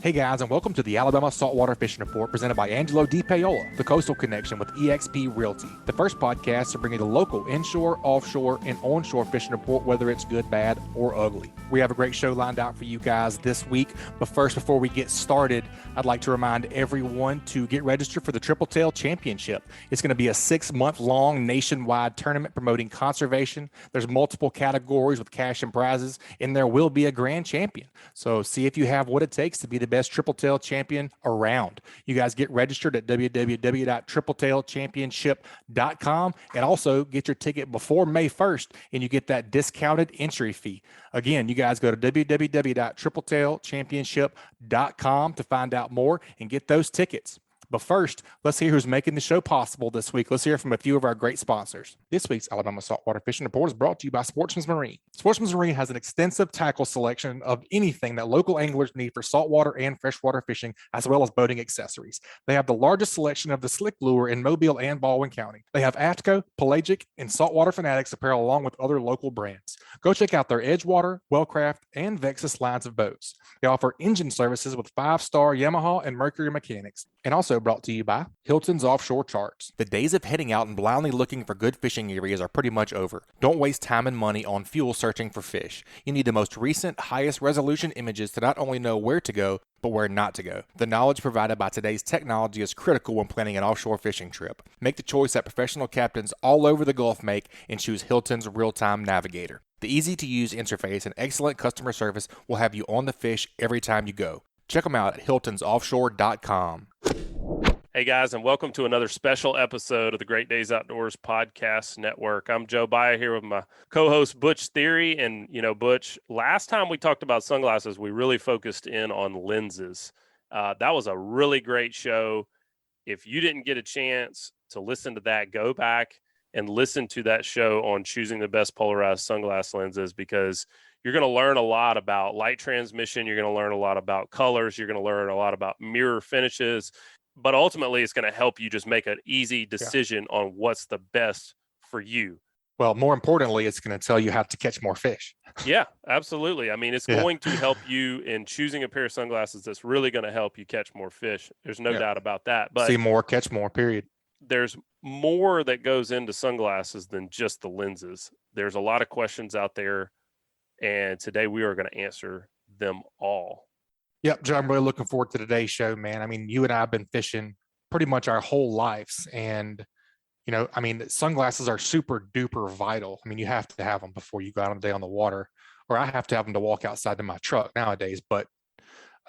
Hey guys, and welcome to the Alabama Saltwater Fishing Report presented by Angelo DePaola, the Coastal Connection with eXp Realty. The first podcast to bring you the local inshore, offshore, and onshore fishing report, whether it's good, bad, or ugly. We have a great show lined out for you guys this week, but first, before we get started, I'd like to remind everyone to get registered for the Tripletail Championship. It's going to be a 6-month-long nationwide tournament promoting conservation. There's multiple categories with cash and prizes, and there will be a grand champion. So see if you have what it takes to be the best Tripletail champion around. You guys get registered at www.tripletailchampionship.com and also get your ticket before May 1st and you get that discounted entry fee. Again, you guys go to www.tripletailchampionship.com to find out more and get those tickets. But first, let's hear who's making the show possible this week. Let's hear from a few of our great sponsors. This week's Alabama Saltwater Fishing Report is brought to you by Sportsman's Marine. Sportsman's Marine has an extensive tackle selection of anything that local anglers need for saltwater and freshwater fishing, as well as boating accessories. They have the largest selection of the slick lure in Mobile and Baldwin County. They have Atco, Pelagic, and Saltwater Fanatics apparel along with other local brands. Go check out their Edgewater, Wellcraft, and Vexus lines of boats. They offer engine services with 5-star Yamaha and Mercury mechanics. And also brought to you by Hilton's Offshore Charts. The days of heading out and blindly looking for good fishing areas are pretty much over. Don't waste time and money on fuel searching for fish. You need the most recent, highest resolution images to not only know where to go, but where not to go. The knowledge provided by today's technology is critical when planning an offshore fishing trip. Make the choice that professional captains all over the Gulf make and choose Hilton's Real-Time Navigator. The easy-to-use interface and excellent customer service will have you on the fish every time you go. Check them out at hiltonsoffshore.com. Hey guys, and welcome to another special episode of the Great Days Outdoors Podcast Network. I'm Joe Baya here with my co-host Butch Theory. And, Butch, last time we talked about sunglasses, we really focused in on lenses. That was a really great show. If you didn't get a chance to listen to that, go back and listen to that show on choosing the best polarized sunglass lenses, because you're going to learn a lot about light transmission. You're going to learn a lot about colors. You're going to learn a lot about mirror finishes. But ultimately, it's going to help you just make an easy decision on what's the best for you. Well, more importantly, it's going to tell you how to catch more fish. Yeah, absolutely. I mean, it's going to help you in choosing a pair of sunglasses that's really going to help you catch more fish. There's no doubt about that. But see more, catch more, period. There's more that goes into sunglasses than just the lenses. There's a lot of questions out there, and today we are going to answer them all. Yep, Joe, I'm really looking forward to today's show, man. I mean, you and I have been fishing pretty much our whole lives. And, sunglasses are super duper vital. I mean, you have to have them before you go out on a day on the water, or I have to have them to walk outside to my truck nowadays, but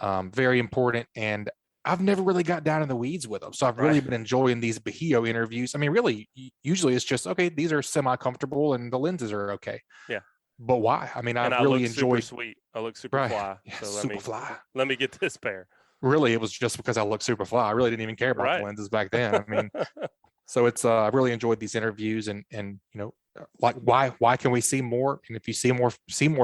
very important. And I've never really got down in the weeds with them. So I've really been enjoying these Bajio interviews. I mean, really, usually it's just, okay, these are semi-comfortable and the lenses are okay. Yeah. But why? I mean, I really enjoy. Sweet. I look super fly. Yeah, so fly. Let me get this pair. Really, it was just because I look super fly. I really didn't even care about the lenses back then. I mean, so it's I really enjoyed these interviews and like why can we see more? And if you see more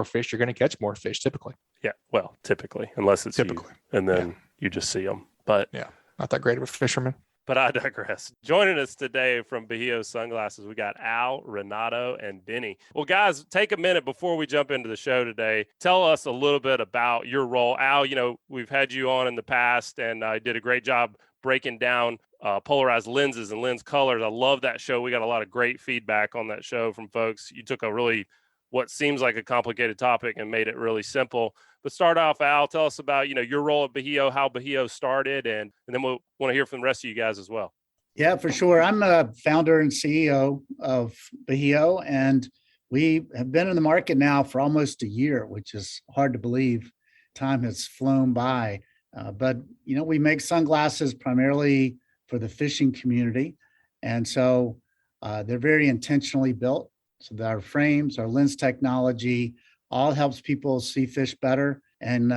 fish, you're going to catch more fish typically. Yeah, well, typically, unless it's you, and then you just see them. But yeah, not that great of a fisherman. But I digress. Joining us today from Bajio Sunglasses, we got Al, Renato, and Deni. Well, guys, take a minute before we jump into the show today. Tell us a little bit about your role. Al, we've had you on in the past, and I did a great job breaking down polarized lenses and lens colors. I love that show. We got a lot of great feedback on that show from folks. You took a really what seems like a complicated topic and made it really simple. But start off, Al, tell us about, your role at Bajio, how Bajio started, and then we'll want to hear from the rest of you guys as well. Yeah, for sure. I'm a founder and CEO of Bajio, and we have been in the market now for almost a year, which is hard to believe. Time has flown by. But we make sunglasses primarily for the fishing community. And so they're very intentionally built. So that our frames, our lens technology, all helps people see fish better and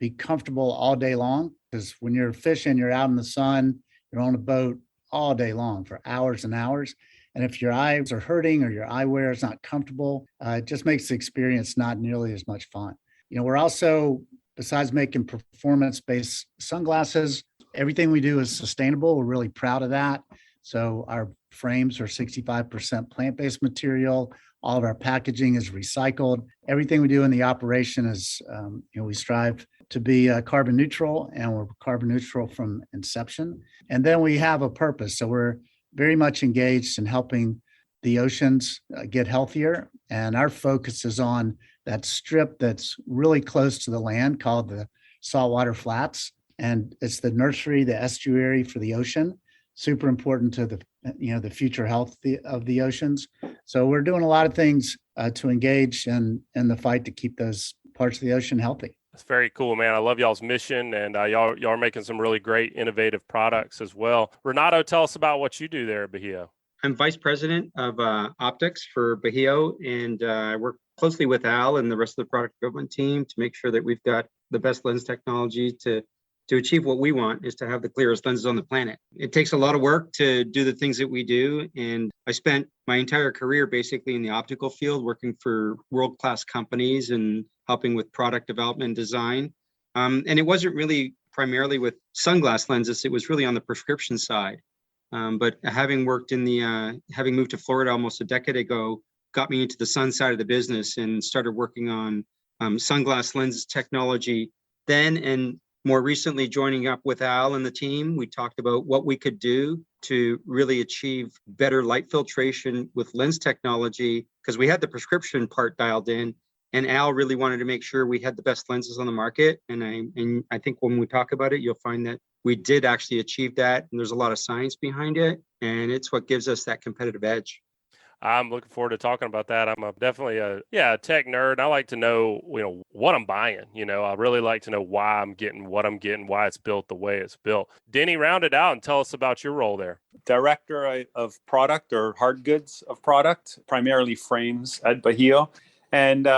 be comfortable all day long. Because when you're fishing, you're out in the sun, you're on a boat all day long for hours and hours. And if your eyes are hurting or your eyewear is not comfortable, it just makes the experience not nearly as much fun. We're also, besides making performance-based sunglasses, everything we do is sustainable. We're really proud of that. So our frames are 65% plant-based material. All of our packaging is recycled. Everything we do in the operation is, we strive to be carbon neutral, and we're carbon neutral from inception. And then we have a purpose. So we're very much engaged in helping the oceans get healthier. And our focus is on that strip that's really close to the land called the saltwater flats. And it's the nursery, the estuary for the ocean. Super important to the future health of the oceans. So we're doing a lot of things to engage in the fight to keep those parts of the ocean healthy. That's very cool, man. I love y'all's mission, and y'all are making some really great, innovative products as well. Renato, tell us about what you do there at Bajio. I'm vice president of optics for Bajio, and I work closely with Al and the rest of the product development team to make sure that we've got the best lens technology to achieve what we want, is to have the clearest lenses on the planet. It takes a lot of work to do the things that we do. And I spent my entire career basically in the optical field, working for world-class companies and helping with product development and design. And it wasn't really primarily with sunglass lenses. It was really on the prescription side. But having worked having moved to Florida almost a decade ago, got me into the sun side of the business and started working on sunglass lens technology then. And more recently, joining up with Al and the team, we talked about what we could do to really achieve better light filtration with lens technology, because we had the prescription part dialed in, and Al really wanted to make sure we had the best lenses on the market. And I think when we talk about it, you'll find that we did actually achieve that, and there's a lot of science behind it, and it's what gives us that competitive edge. I'm looking forward to talking about that. I'm definitely a tech nerd. I like to know, what I'm buying. I really like to know why I'm getting what I'm getting, why it's built the way it's built. Denny, round it out and tell us about your role there. Director of product, or hard goods of product, primarily frames at Bajio. And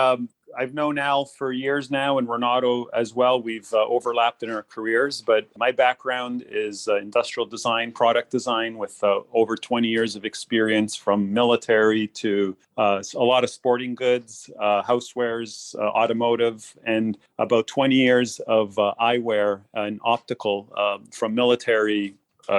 I've known Al for years now, and Renato as well. We've overlapped in our careers, but my background is industrial design, product design, with over 20 years of experience, from military to a lot of sporting goods, housewares, automotive, and about 20 years of eyewear and optical, from military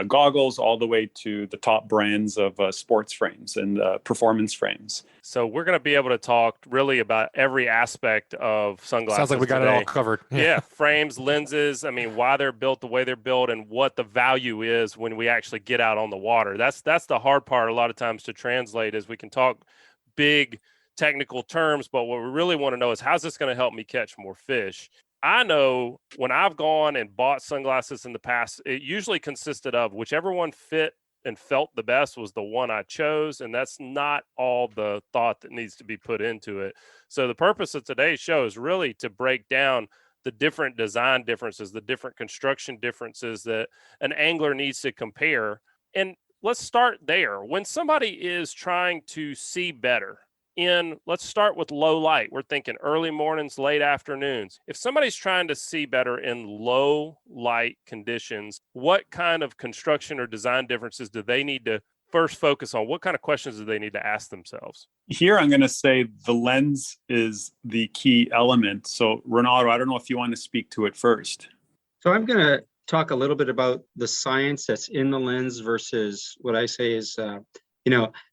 goggles all the way to the top brands of sports frames and performance frames. So we're going to be able to talk really about every aspect of sunglasses. Sounds like we got today. it all covered. Yeah, frames, lenses. I mean, why they're built the way they're built, and what the value is when we actually get out on the water. That's the hard part a lot of times to translate, is we can talk big technical terms, but what we really want to know is, how's this going to help me catch more fish? I know when I've gone and bought sunglasses in the past, it usually consisted of whichever one fit and felt the best was the one I chose. And that's not all the thought that needs to be put into it. So the purpose of today's show is really to break down the different design differences, the different construction differences that an angler needs to compare. And let's start there. When somebody is trying to see better, let's start with low light. We're thinking early mornings, late afternoons. If somebody's trying to see better in low light conditions, what kind of construction or design differences do they need to first focus on? What kind of questions do they need to ask themselves? Here, I'm going to say the lens is the key element. So, Renato, I don't know if you want to speak to it first. So I'm going to talk a little bit about the science that's in the lens versus what I say is,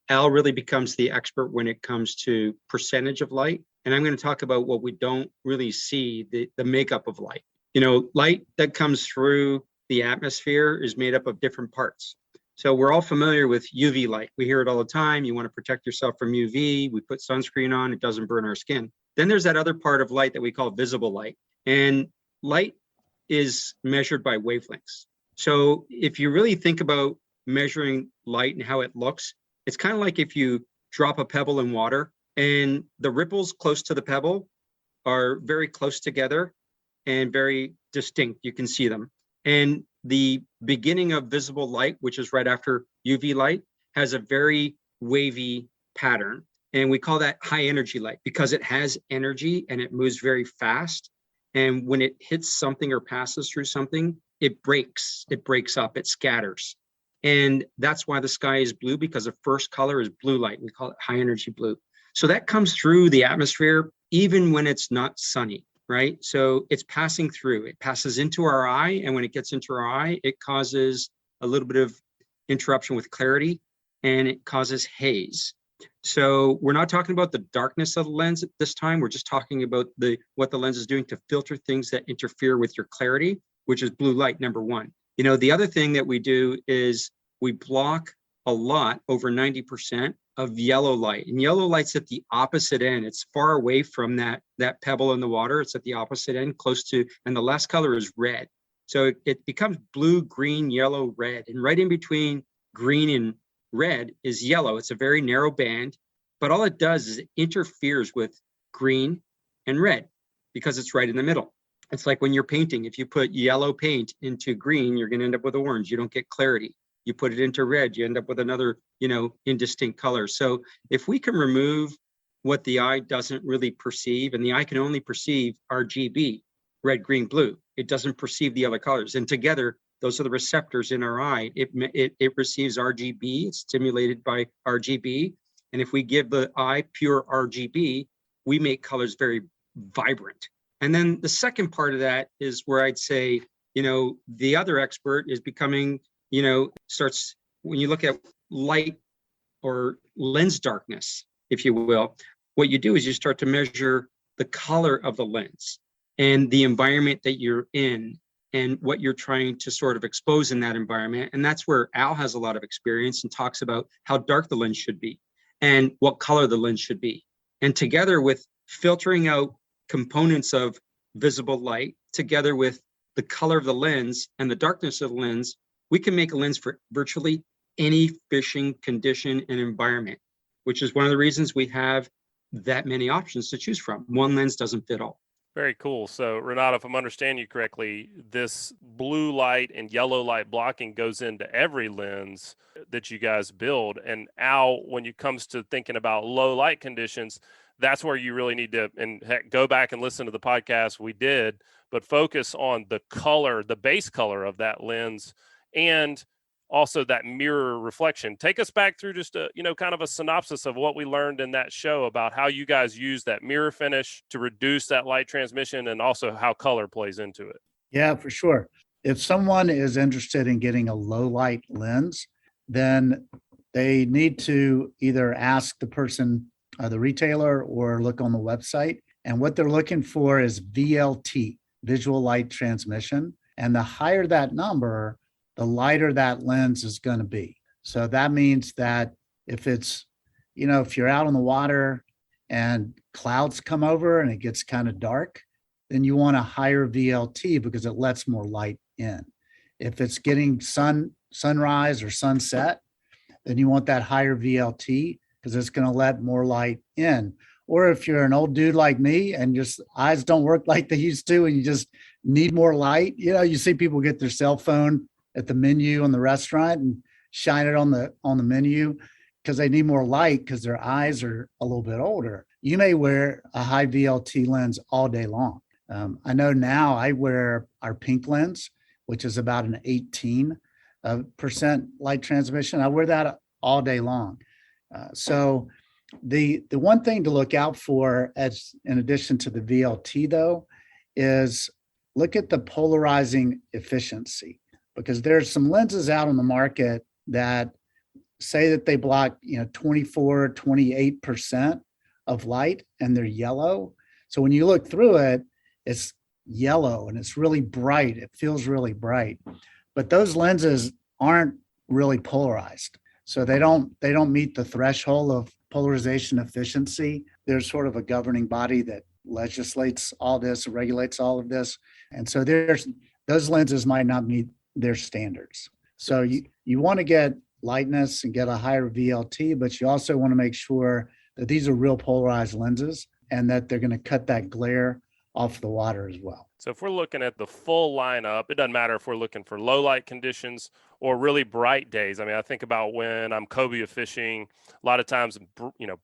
Al really becomes the expert when it comes to percentage of light. And I'm going to talk about what we don't really see, the makeup of light. Light that comes through the atmosphere is made up of different parts. So we're all familiar with UV light. We hear it all the time. You want to protect yourself from UV. We put sunscreen on, it doesn't burn our skin. Then there's that other part of light that we call visible light. And light is measured by wavelengths. So if you really think about measuring light and how it looks, it's kind of like if you drop a pebble in water and the ripples close to the pebble are very close together and very distinct. You can see them. And the beginning of visible light, which is right after UV light, has a very wavy pattern. And we call that high energy light because it has energy and it moves very fast. And when it hits something or passes through something, it breaks up, it scatters. And that's why the sky is blue, because the first color is blue light. We call it high energy blue. So that comes through the atmosphere, even when it's not sunny, right? So it's passing through, it passes into our eye. And when it gets into our eye, it causes a little bit of interruption with clarity and it causes haze. So we're not talking about the darkness of the lens at this time. We're just talking about what the lens is doing to filter things that interfere with your clarity, which is blue light, number one. The other thing that we do is we block a lot, over 90% of yellow light. And yellow light's at the opposite end. It's far away from that pebble in the water. It's at the opposite end, close to, and the last color is red. So it becomes blue, green, yellow, red. And right in between green and red is yellow. It's a very narrow band, but all it does is it interferes with green and red because it's right in the middle. It's like when you're painting, if you put yellow paint into green, you're going to end up with orange. You don't get clarity. You put it into red, you end up with another, indistinct color. So if we can remove what the eye doesn't really perceive, and the eye can only perceive RGB, red, green, blue, it doesn't perceive the other colors. And together, those are the receptors in our eye. It receives RGB, it's stimulated by RGB. And if we give the eye pure RGB, we make colors very vibrant. And then the second part of that is where I'd say, the other expert is becoming, starts, when you look at light or lens darkness, if you will, what you do is you start to measure the color of the lens and the environment that you're in and what you're trying to sort of expose in that environment. And that's where Al has a lot of experience and talks about how dark the lens should be and what color the lens should be. And together with filtering out components of visible light, together with the color of the lens and the darkness of the lens, we can make a lens for virtually any fishing condition and environment, which is one of the reasons we have that many options to choose from. One lens doesn't fit all. Very cool. So, Renato, if I'm understanding you correctly, this blue light and yellow light blocking goes into every lens that you guys build. And Al, when it comes to thinking about low light conditions, that's where you really need to, and heck, go back and listen to the podcast we did, but focus on the color, the base color of that lens, and also that mirror reflection. Take us back through just a, kind of a synopsis of what we learned in that show about how you guys use that mirror finish to reduce that light transmission and also how color plays into it. Yeah, for sure. If someone is interested in getting a low light lens, then they need to either ask the person, the retailer, or look on the website. And what they're looking for is VLT, visual light transmission. And the higher that number, the lighter that lens is going to be. So that means that if it's, if you're out on the water and clouds come over and it gets kind of dark, then you want a higher VLT because it lets more light in. If it's getting sunrise or sunset, then you want that higher VLT because it's going to let more light in. Or if you're an old dude like me and just eyes don't work like they used to and you just need more light, you see people get their cell phone at the menu on the restaurant and shine it on the menu because they need more light because their eyes are a little bit older. You may wear a high VLT lens all day long. I know now I wear our pink lens, which is about an 18% light transmission. I wear that all day long. So the one thing to look out for, as in addition to the VLT though, is look at the polarizing efficiency. Because there's some lenses out on the market that say that they block, 24, 28% of light and they're yellow. So when you look through it, it's yellow and it's really bright. It feels really bright. But those lenses aren't really polarized. So they don't meet the threshold of polarization efficiency. There's sort of a governing body that legislates all this, regulates all of this. And so those lenses might not meet their standards. So you want to get lightness and get a higher VLT, but you also want to make sure that these are real polarized lenses and that they're going to cut that glare off the water as well. So if we're looking at the full lineup, it doesn't matter if we're looking for low light conditions or really bright days. I mean, I think about when I'm cobia fishing, a lot of times,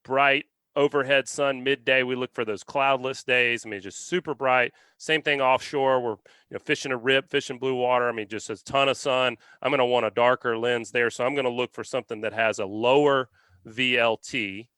bright overhead sun midday, we look for those cloudless days. I mean, just super bright. Same thing offshore. We're fishing a rip, fishing blue water. I mean, just a ton of sun. I'm going to want a darker lens there. So I'm going to look for something that has a lower VLT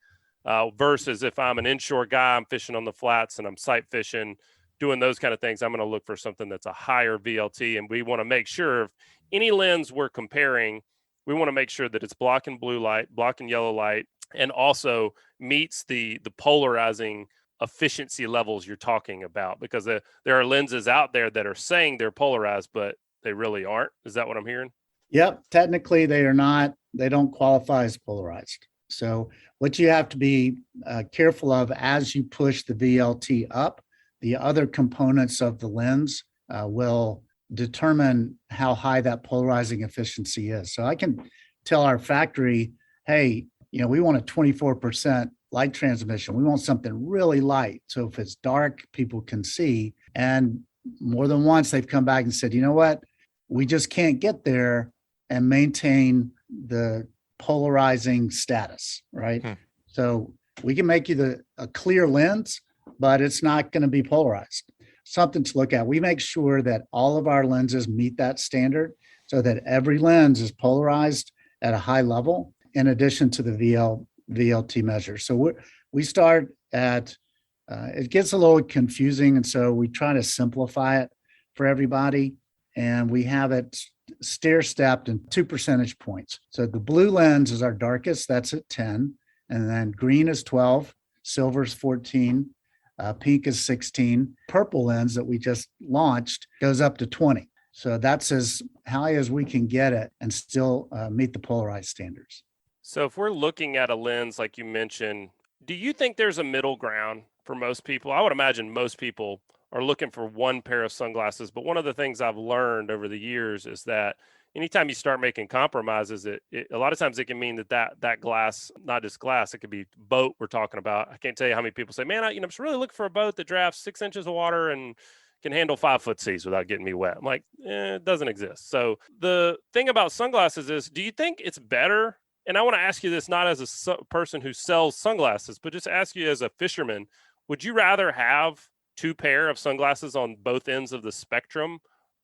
versus if I'm an inshore guy, I'm fishing on the flats and I'm sight fishing, doing those kind of things. I'm going to look for something that's a higher VLT. And we want to make sure if any lens we're comparing, we want to make sure that it's blocking blue light, blocking yellow light, and also meets the polarizing efficiency levels you're talking about? Because there are lenses out there that are saying they're polarized, but they really aren't. Is that what I'm hearing? Yep. Technically, they are not, they don't qualify as polarized. So what you have to be careful of as you push the VLT up, the other components of the lens will determine how high that polarizing efficiency is. So I can tell our factory, hey, we want a 24% light transmission. We want something really light. So if it's dark, people can see. And more than once, they've come back and said, you know what? We just can't get there and maintain the polarizing status, right? So we can make you a clear lens, but it's not going to be polarized. Something to look at. We make sure that all of our lenses meet that standard so that every lens is polarized at a high level in addition to the VLT measure. So we start at, it gets a little confusing, and so we try to simplify it for everybody, and we have it stair-stepped in 2 percentage points. So the blue lens is our darkest, that's at 10, and then green is 12, silver is 14, pink is 16. Purple lens that we just launched goes up to 20. So that's as high as we can get it and still meet the polarized standards. So if we're looking at a lens, like you mentioned, do you think there's a middle ground for most people? I would imagine most people are looking for one pair of sunglasses. But one of the things I've learned over the years is that anytime you start making compromises, a lot of times it can mean that glass, not just glass, it could be boat we're talking about. I can't tell you how many people say, man, I'm just really looking for a boat that drafts 6 inches of water and can handle 5-foot seas without getting me wet. I'm like, it doesn't exist. So the thing about sunglasses is, do you think it's better? And I want to ask you this, not as a person who sells sunglasses, but just ask you as a fisherman, would you rather have 2 pair of sunglasses on both ends of the spectrum?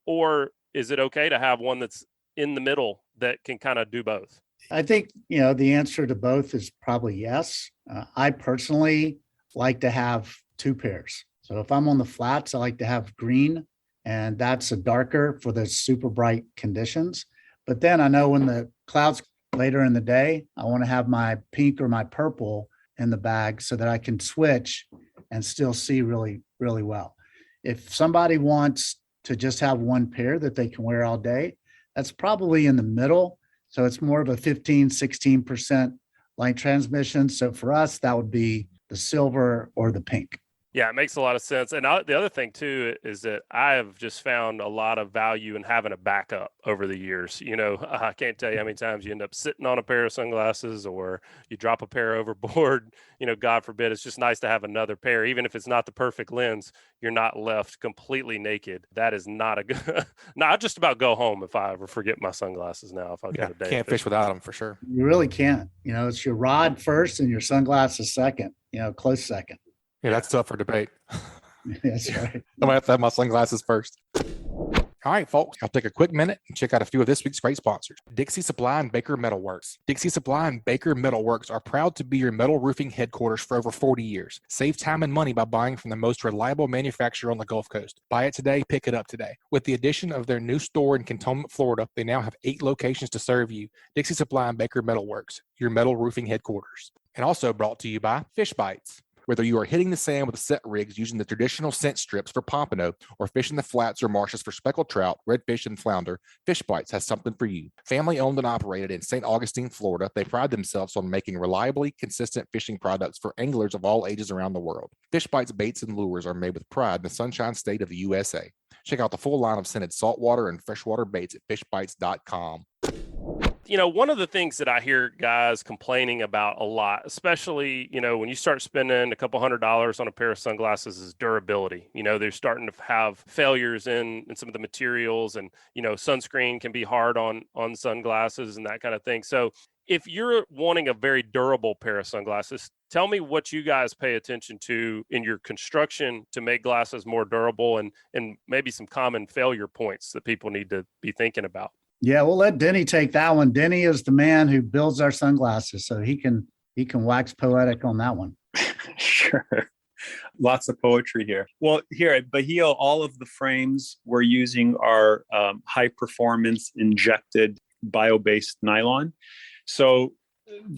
Or is it okay to have one that's in the middle that can kind of do both? I think, the answer to both is probably yes. I personally like to have 2 pairs. So if I'm on the flats, I like to have green, and that's a darker for the super bright conditions. But then I know when the clouds later in the day, I want to have my pink or my purple in the bag so that I can switch and still see really, really well. If somebody wants to just have 1 pair that they can wear all day, that's probably in the middle. So it's more of a 15, 16% light transmission. So for us, that would be the silver or the pink. Yeah, it makes a lot of sense. And the other thing too is that I have just found a lot of value in having a backup over the years. I can't tell you how many times you end up sitting on a pair of sunglasses or you drop a pair overboard. God forbid. It's just nice to have another pair, even if it's not the perfect lens. You're not left completely naked. That is not a good. No, I just about go home if I ever forget my sunglasses. Now, if I got a day, can't fish without them for sure. You really can't. It's your rod first and your sunglasses second. Close second. Yeah, that's up for debate. That's right. I might have to have my sunglasses first. All right, folks, I'll take a quick minute and check out a few of this week's great sponsors. Dixie Supply and Baker Metalworks. Dixie Supply and Baker Metalworks are proud to be your metal roofing headquarters for over 40 years. Save time and money by buying from the most reliable manufacturer on the Gulf Coast. Buy it today, pick it up today. With the addition of their new store in Cantonment, Florida, they now have 8 locations to serve you. Dixie Supply and Baker Metalworks, your metal roofing headquarters. And also brought to you by Fish Bites. Whether you are hitting the sand with set rigs using the traditional scent strips for pompano or fishing the flats or marshes for speckled trout, redfish, and flounder, Fish Bites has something for you. Family owned and operated in St. Augustine, Florida, they pride themselves on making reliably consistent fishing products for anglers of all ages around the world. Fish Bites baits and lures are made with pride in the Sunshine State of the USA. Check out the full line of scented saltwater and freshwater baits at fishbites.com. One of the things that I hear guys complaining about a lot, especially, when you start spending a couple $100s on a pair of sunglasses, is durability. They're starting to have failures in some of the materials, and, sunscreen can be hard on sunglasses and that kind of thing. So if you're wanting a very durable pair of sunglasses, tell me what you guys pay attention to in your construction to make glasses more durable, and maybe some common failure points that people need to be thinking about. Yeah, we'll let Deni take that one. Deni is the man who builds our sunglasses, so he can wax poetic on that one. Sure. Lots of poetry here. Well, here at Bajio, all of the frames we're using are high performance injected bio-based nylon. So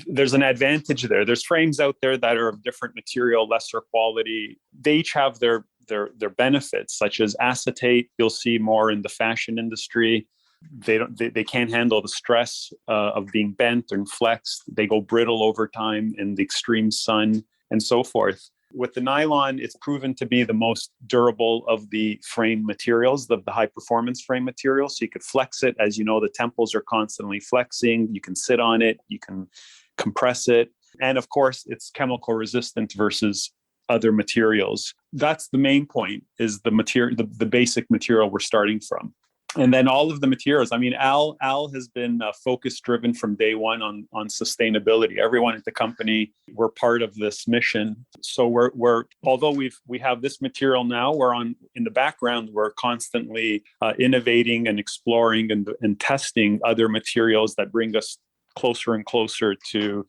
there's an advantage there. There's frames out there that are of different material, lesser quality. They each have their benefits, such as acetate. You'll see more in the fashion industry. They can't handle the stress of being bent and flexed. They go brittle over time in the extreme sun and so forth. With the nylon, it's proven to be the most durable of the frame materials, the high performance frame materials. So you could flex it. As you know, the temples are constantly flexing. You can sit on it, you can compress it. And of course, it's chemical resistant versus other materials. That's the main point, is the material, the basic material we're starting from. And then all of the materials. I mean, Al has been focus driven from day one on sustainability. Everyone at the company, we're part of this mission. So we're although we have this material now, in the background, we're constantly innovating and exploring and testing other materials that bring us closer and closer to,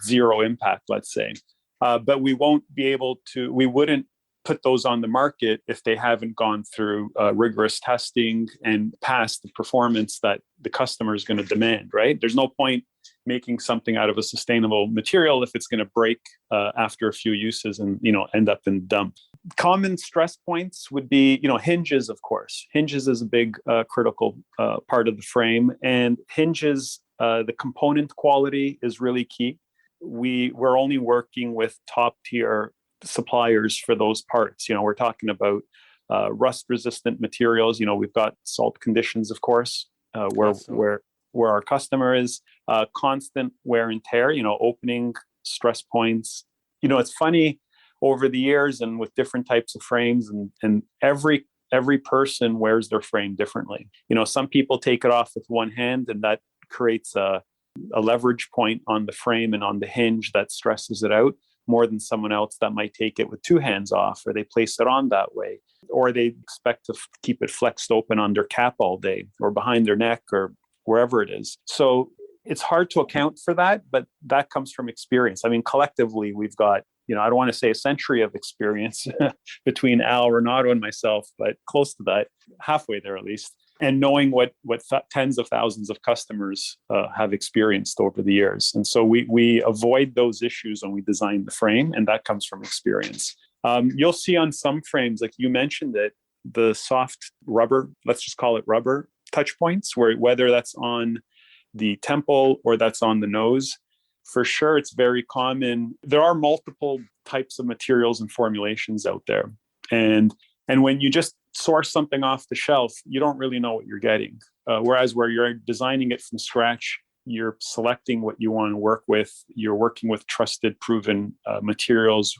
zero impact, let's say. But we wouldn't put those on the market if they haven't gone through rigorous testing and passed the performance that the customer is going to demand, right? There's no point making something out of a sustainable material if it's going to break after a few uses and, end up in the dump. Common stress points would be, hinges, of course. Hinges is a big critical part of the frame, and hinges, the component quality is really key. We're only working with top tier suppliers for those parts. We're talking about rust resistant materials. We've got salt conditions, of course, where our customer is, constant wear and tear, opening stress points. It's funny, over the years and with different types of frames, and every person wears their frame differently. Some people take it off with one hand, and that creates a leverage point on the frame and on the hinge that stresses it out more than someone else that might take it with two hands off, or they place it on that way, or they expect to keep it flexed open on their cap all day or behind their neck or wherever it is. So it's hard to account for that, but that comes from experience. I mean, collectively, we've got, I don't want to say a century of experience between Al, Renato, and myself, but close to that, halfway there at least. And knowing what tens of thousands of customers have experienced over the years. And so we avoid those issues when we design the frame, and that comes from experience. You'll see on some frames, like you mentioned it, the soft rubber, let's just call it rubber touch points, whether that's on the temple or that's on the nose. For sure, it's very common. There are multiple types of materials and formulations out there. And when you just source something off the shelf, you don't really know what you're getting. Whereas where you're designing it from scratch, you're selecting what you want to work with. You're working with trusted, proven materials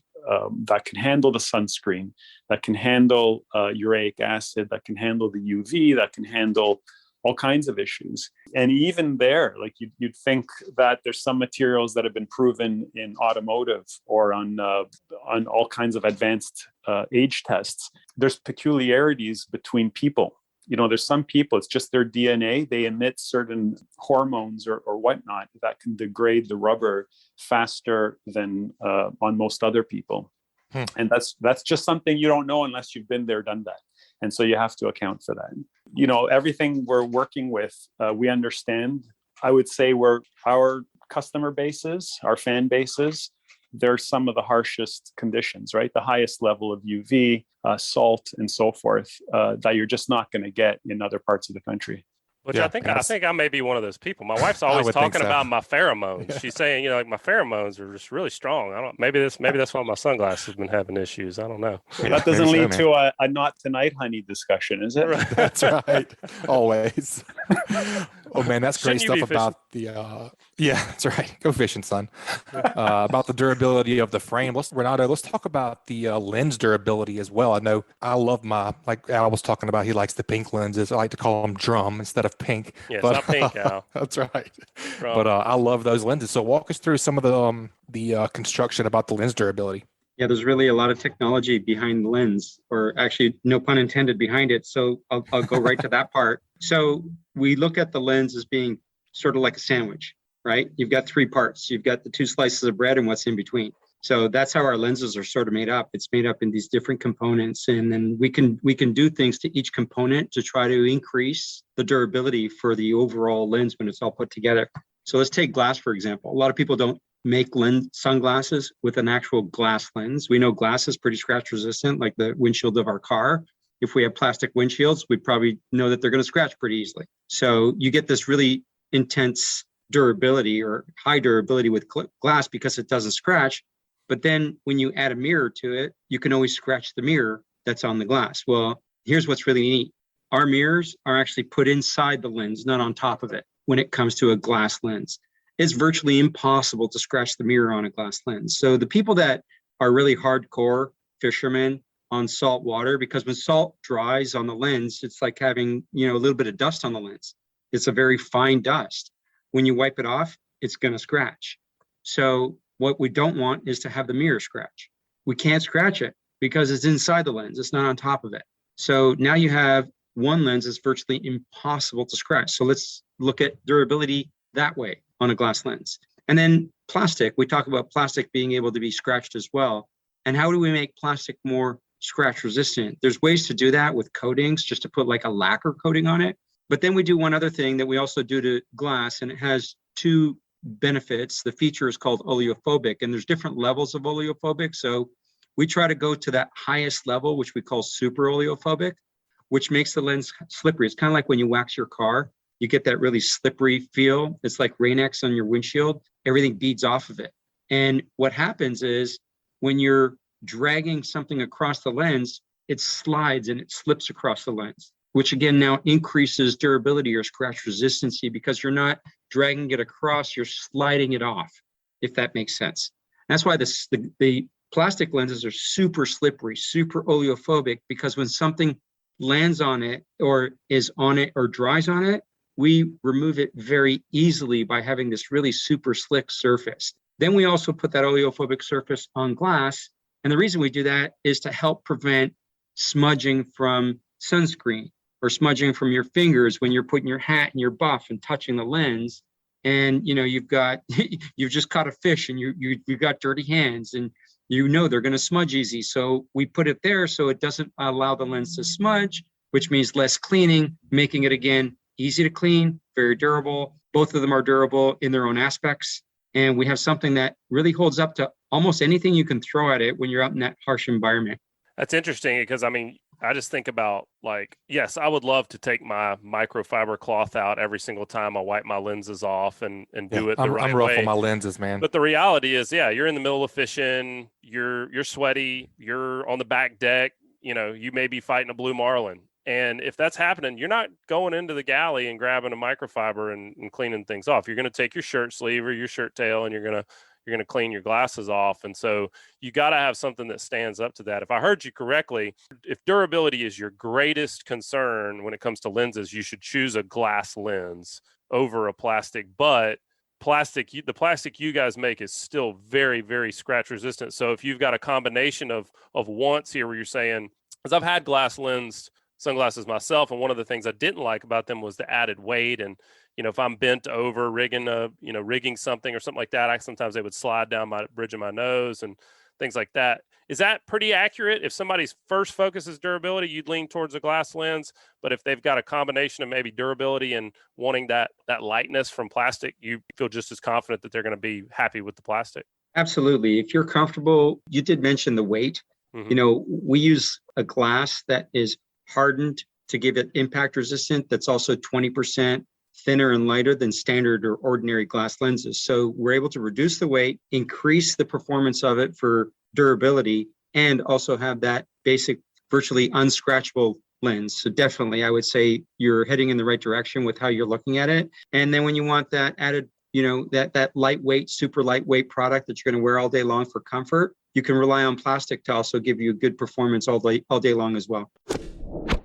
that can handle the sunscreen, that can handle uric acid, that can handle the UV, that can handle all kinds of issues. And even there, like you'd think that there's some materials that have been proven in automotive or on all kinds of advanced age tests. There's peculiarities between people. There's some people, it's just their DNA. They emit certain hormones or whatnot that can degrade the rubber faster than on most other people. And that's just something you don't know unless you've been there, done that. And so you have to account for that. Everything we're working with, we understand. I would say our customer bases, our fan bases, they're some of the harshest conditions, right? The highest level of UV, salt, and so forth, that you're just not going to get in other parts of the country. Which I think I may be one of those people. My wife's always talking about my pheromones. She's saying, my pheromones are just really strong. Maybe that's why my sunglasses have been having issues. I don't know. That doesn't lead to a not tonight, honey discussion, is it? That's right. Always. Oh man, that's great stuff about the. Yeah, that's right. Go fishing, son. About the durability of the frame. Renato, let's talk about the lens durability as well. I know I love like Al was talking about. He likes the pink lenses. I like to call them drum instead of pink. Yeah, it's not pink, Al. That's right. But I love those lenses. So walk us through some of the construction about the lens durability. Yeah, there's really a lot of technology behind the lens, or actually, no pun intended, behind it. So I'll go right to that part. So we look at the lens as being sort of like a sandwich, right? You've got three parts. You've got the two slices of bread and what's in between. So that's how our lenses are sort of made up. It's made up in these different components, and then we can do things to each component to try to increase the durability for the overall lens when it's all put together. So let's take glass, for example. A lot of people don't make sunglasses with an actual glass lens. We know glass is pretty scratch resistant, like the windshield of our car. If we have plastic windshields, we probably know that they're going to scratch pretty easily. So you get this really intense durability or high durability with glass because it doesn't scratch. But then when you add a mirror to it, you can always scratch the mirror that's on the glass. Well, here's what's really neat. Our mirrors are actually put inside the lens, not on top of it. When it comes to a glass lens, it's virtually impossible to scratch the mirror on a glass lens. So the people that are really hardcore fishermen on salt water, because when salt dries on the lens, it's like having, a little bit of dust on the lens. It's a very fine dust. When you wipe it off, it's going to scratch. So what we don't want is to have the mirror scratch. We can't scratch it because it's inside the lens. It's not on top of it. So now you have one lens that's virtually impossible to scratch. So let's look at durability that way on a glass lens. And then plastic, we talk about plastic being able to be scratched as well. And how do we make plastic more scratch resistant? There's ways to do that with coatings, just to put like a lacquer coating on it. But then we do one other thing that we also do to glass, and it has two benefits. The feature is called oleophobic, and there's different levels of oleophobic. So we try to go to that highest level, which we call super oleophobic, which makes the lens slippery. It's kind of like when you wax your car, you get that really slippery feel. It's like Rain-X on your windshield. Everything beads off of it. And what happens is when you're dragging something across the lens, it slides and it slips across the lens, which again now increases durability or scratch resistancy because you're not dragging it across, you're sliding it off, if that makes sense. That's why the plastic lenses are super slippery, super oleophobic, because when something lands on it or is on it or dries on it, we remove it very easily by having this really super slick surface. Then we also put that oleophobic surface on glass. And the reason we do that is to help prevent smudging from sunscreen or smudging from your fingers when you're putting your hat and your buff and touching the lens. And you've just caught a fish and you've got dirty hands and they're going to smudge easy. So we put it there so it doesn't allow the lens to smudge, which means less cleaning, making it again easy to clean, very durable. Both of them are durable in their own aspects. And we have something that really holds up to almost anything you can throw at it when you're out in that harsh environment. That's interesting because, I just think about yes, I would love to take my microfiber cloth out every single time I wipe my lenses off and do it the right way. I'm rough on my lenses, man. But the reality is, you're in the middle of fishing, you're sweaty, you're on the back deck, you may be fighting a blue marlin. And if that's happening, you're not going into the galley and grabbing a microfiber and cleaning things off. You're going to take your shirt sleeve or your shirt tail and you're going to clean your glasses off. And so you got to have something that stands up to that. If I heard you correctly, if durability is your greatest concern when it comes to lenses, you should choose a glass lens over a plastic. But the plastic you guys make is still very, very scratch resistant. So if you've got a combination of wants here where you're saying, because I've had glass lens sunglasses myself, and one of the things I didn't like about them was the added weight. And if I'm bent over rigging something or something like that, sometimes they would slide down my bridge of my nose and things like that. Is that pretty accurate? If somebody's first focus is durability, you'd lean towards a glass lens. But if they've got a combination of maybe durability and wanting that lightness from plastic, you feel just as confident that they're going to be happy with the plastic. Absolutely. If you're comfortable, you did mention the weight. Mm-hmm. We use a glass that is hardened to give it impact resistant. That's also 20% thinner and lighter than standard or ordinary glass lenses. So we're able to reduce the weight, increase the performance of it for durability, and also have that basic, virtually unscratchable lens. So definitely, I would say you're heading in the right direction with how you're looking at it. And then when you want that added, that lightweight, super lightweight product that you're going to wear all day long for comfort, you can rely on plastic to also give you good performance all day long as well.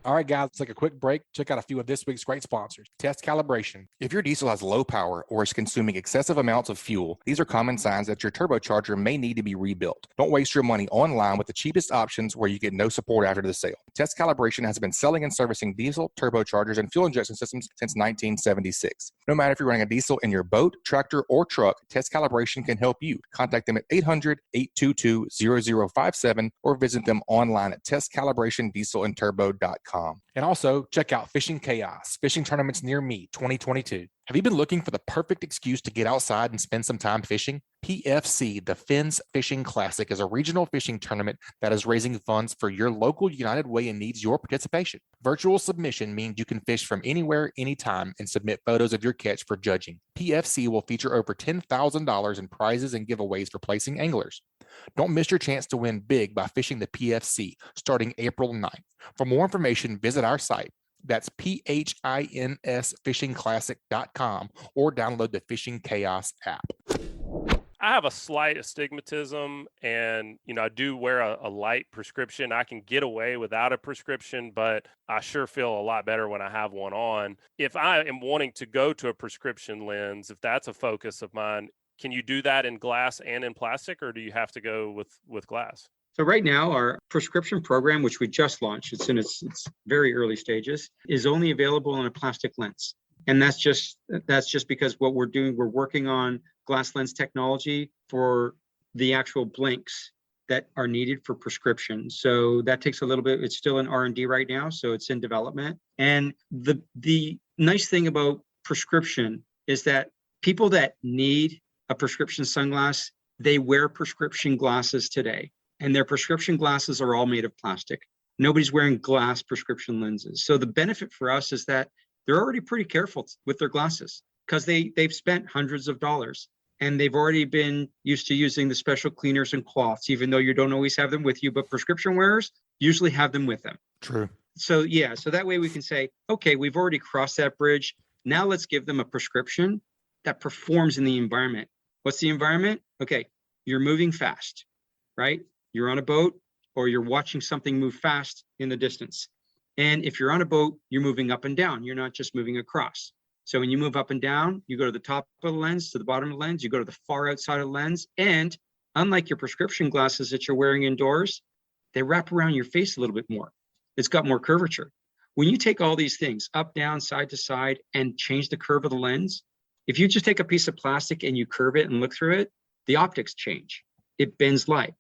All right, guys, let's take a quick break. Check out a few of this week's great sponsors. Test calibration. If your diesel has low power or is consuming excessive amounts of fuel, these are common signs that your turbocharger may need to be rebuilt. Don't waste your money online with the cheapest options where you get no support after the sale. Test calibration has been selling and servicing diesel, turbochargers, and fuel injection systems since 1976. No matter if you're running a diesel in your boat, tractor, or truck, Test Calibration can help you. Contact them at 800-822-0057 or visit them online at testcalibratindieselandturbo.com. And also check out Fishing Chaos, Fishing Tournaments Near Me 2022. Have you been looking for the perfect excuse to get outside and spend some time fishing? PFC, the Fins Fishing Classic, is a regional fishing tournament that is raising funds for your local United Way and needs your participation. Virtual submission means you can fish from anywhere, anytime, and submit photos of your catch for judging. PFC will feature over $10,000 in prizes and giveaways for placing anglers. Don't miss your chance to win big by fishing the PFC starting April 9th. For more information, visit our site. That's PHINSfishingclassic.com or download the Fishing Chaos app. I have a slight astigmatism, and I do wear a light prescription. I can get away without a prescription, but I sure feel a lot better when I have one on. If I am wanting to go to a prescription lens, if that's a focus of mine, can you do that in glass and in plastic, or do you have to go with glass? So right now, our prescription program, which we just launched, it's in its very early stages, is only available in a plastic lens. And that's just because what we're doing, we're working on glass lens technology for the actual blinks that are needed for prescription. So that takes a little bit. It's still in R&D right now, so it's in development. And the nice thing about prescription is that people that need a prescription sunglass, they wear prescription glasses today. And their prescription glasses are all made of plastic. Nobody's wearing glass prescription lenses. So the benefit for us is that they're already pretty careful with their glasses because they've spent hundreds of dollars and they've already been used to using the special cleaners and cloths, even though you don't always have them with you, but prescription wearers usually have them with them. True. So yeah, so that way we can say, okay, we've already crossed that bridge. Now let's give them a prescription that performs in the environment. What's the environment? Okay, you're moving fast, right? You're on a boat or you're watching something move fast in the distance. And if you're on a boat, you're moving up and down. You're not just moving across. So when you move up and down, you go to the top of the lens, to the bottom of the lens, you go to the far outside of the lens. And unlike your prescription glasses that you're wearing indoors, they wrap around your face a little bit more. It's got more curvature. When you take all these things up, down, side to side, and change the curve of the lens, if you just take a piece of plastic and you curve it and look through it, the optics change. It bends light.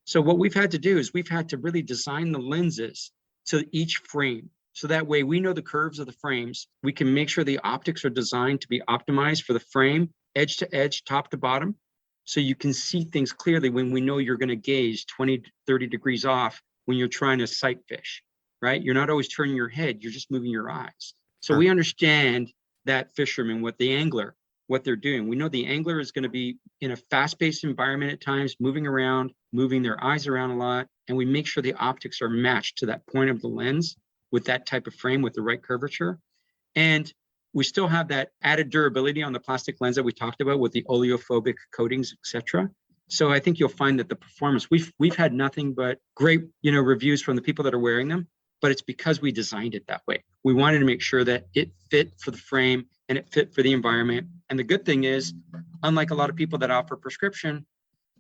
So what we've had to do is we've had to really design the lenses to each frame. So that way we know the curves of the frames. We can make sure the optics are designed to be optimized for the frame, edge to edge, top to bottom. So you can see things clearly when we know you're going to gaze 20 to 30 degrees off when you're trying to sight fish, right? You're not always turning your head, you're just moving your eyes. So we understand that fisherman, what they're doing. We know the angler is going to be in a fast-paced environment at times, moving around, moving their eyes around a lot. And we make sure the optics are matched to that point of the lens with that type of frame with the right curvature. And we still have that added durability on the plastic lens that we talked about with the oleophobic coatings, etc. So I think you'll find that the performance, we've had nothing but great, reviews from the people that are wearing them, but it's because we designed it that way. We wanted to make sure that it fit for the frame and it fit for the environment. And the good thing is, unlike a lot of people that offer prescription,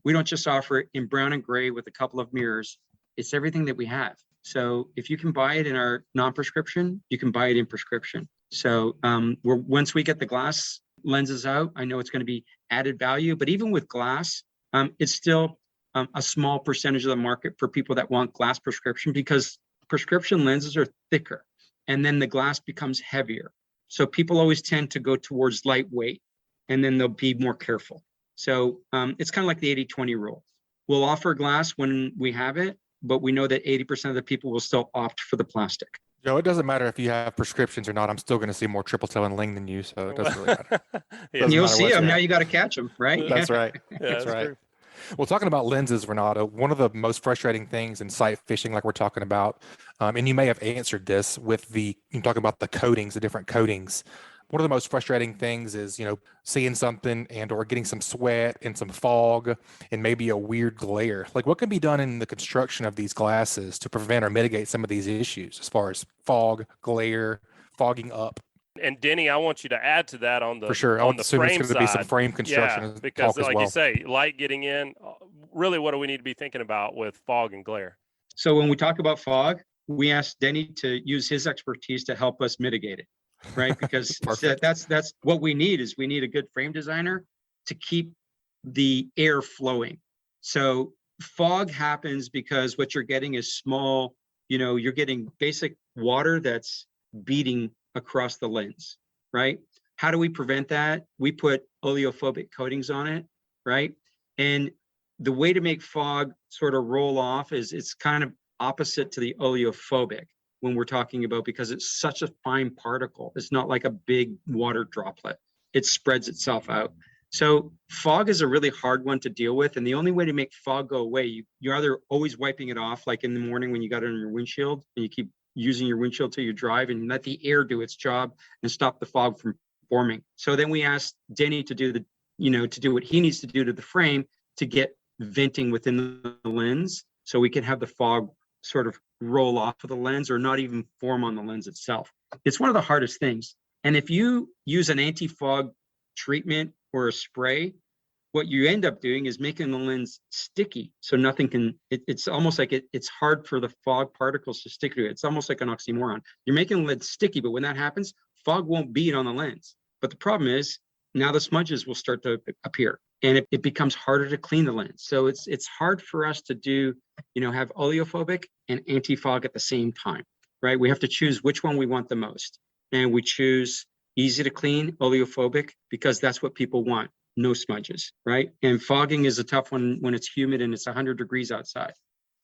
we don't just offer it in brown and gray with a couple of mirrors. It's everything that we have. So if you can buy it in our non-prescription, you can buy it in prescription. So once we get the glass lenses out, I know it's going to be added value, but even with glass, it's still a small percentage of the market for people that want glass prescription because prescription lenses are thicker and then the glass becomes heavier. So people always tend to go towards lightweight and then they'll be more careful. So it's kind of like the 80-20 rule. We'll offer glass when we have it, but we know that 80% of the people will still opt for the plastic. Joe, it doesn't matter if you have prescriptions or not. I'm still going to see more Tripletail and Ling than you, so it doesn't really matter. You'll see them. Now you got to catch them, right? That's right. That's right. True. Well, talking about lenses, Renato, one of the most frustrating things in sight fishing, like we're talking about, and you may have answered this with you talking about the coatings, the different coatings. One of the most frustrating things is, seeing something or getting some sweat and some fog and maybe a weird glare. Like what can be done in the construction of these glasses to prevent or mitigate some of these issues as far as fog, glare, fogging up? And Deni, I want you to add to that on the for sure. I would assume it's going to be some frame construction. Yeah, because talk like as well. you say, light getting in. Really, what do we need to be thinking about with fog and glare? So when we talk about fog, we asked Deni to use his expertise to help us mitigate it, right? Because that's what we need is we need a good frame designer to keep the air flowing. So fog happens because what you're getting is small, you're getting basic water that's beating across the lens, right? how do we prevent that? We put oleophobic coatings on it, right? And the way to make fog sort of roll off is it's kind of opposite to the oleophobic when we're talking about, because it's such a fine particle. It's not like a big water droplet. It spreads itself out. So fog is a really hard one to deal with. And the only way to make fog go away, you're either always wiping it off, like in the morning when you got it on your windshield and you keep using your windshield till you drive and let the air do its job and stop the fog from forming. So then we asked Deni to do to do what he needs to do to the frame to get venting within the lens so we can have the fog sort of roll off of the lens or not even form on the lens itself. It's one of the hardest things. And if you use an anti-fog treatment or a spray, what you end up doing is making the lens sticky. So nothing can, it's almost like it's hard for the fog particles to stick to it. It's almost like an oxymoron. You're making the lens sticky, but when that happens, fog won't bead on the lens. But the problem is now the smudges will start to appear and it becomes harder to clean the lens. So it's hard for us to do, have oleophobic and anti-fog at the same time, right? We have to choose which one we want the most. And we choose easy to clean oleophobic because that's what people want. No smudges, right? And fogging is a tough one when it's humid and it's 100 degrees outside.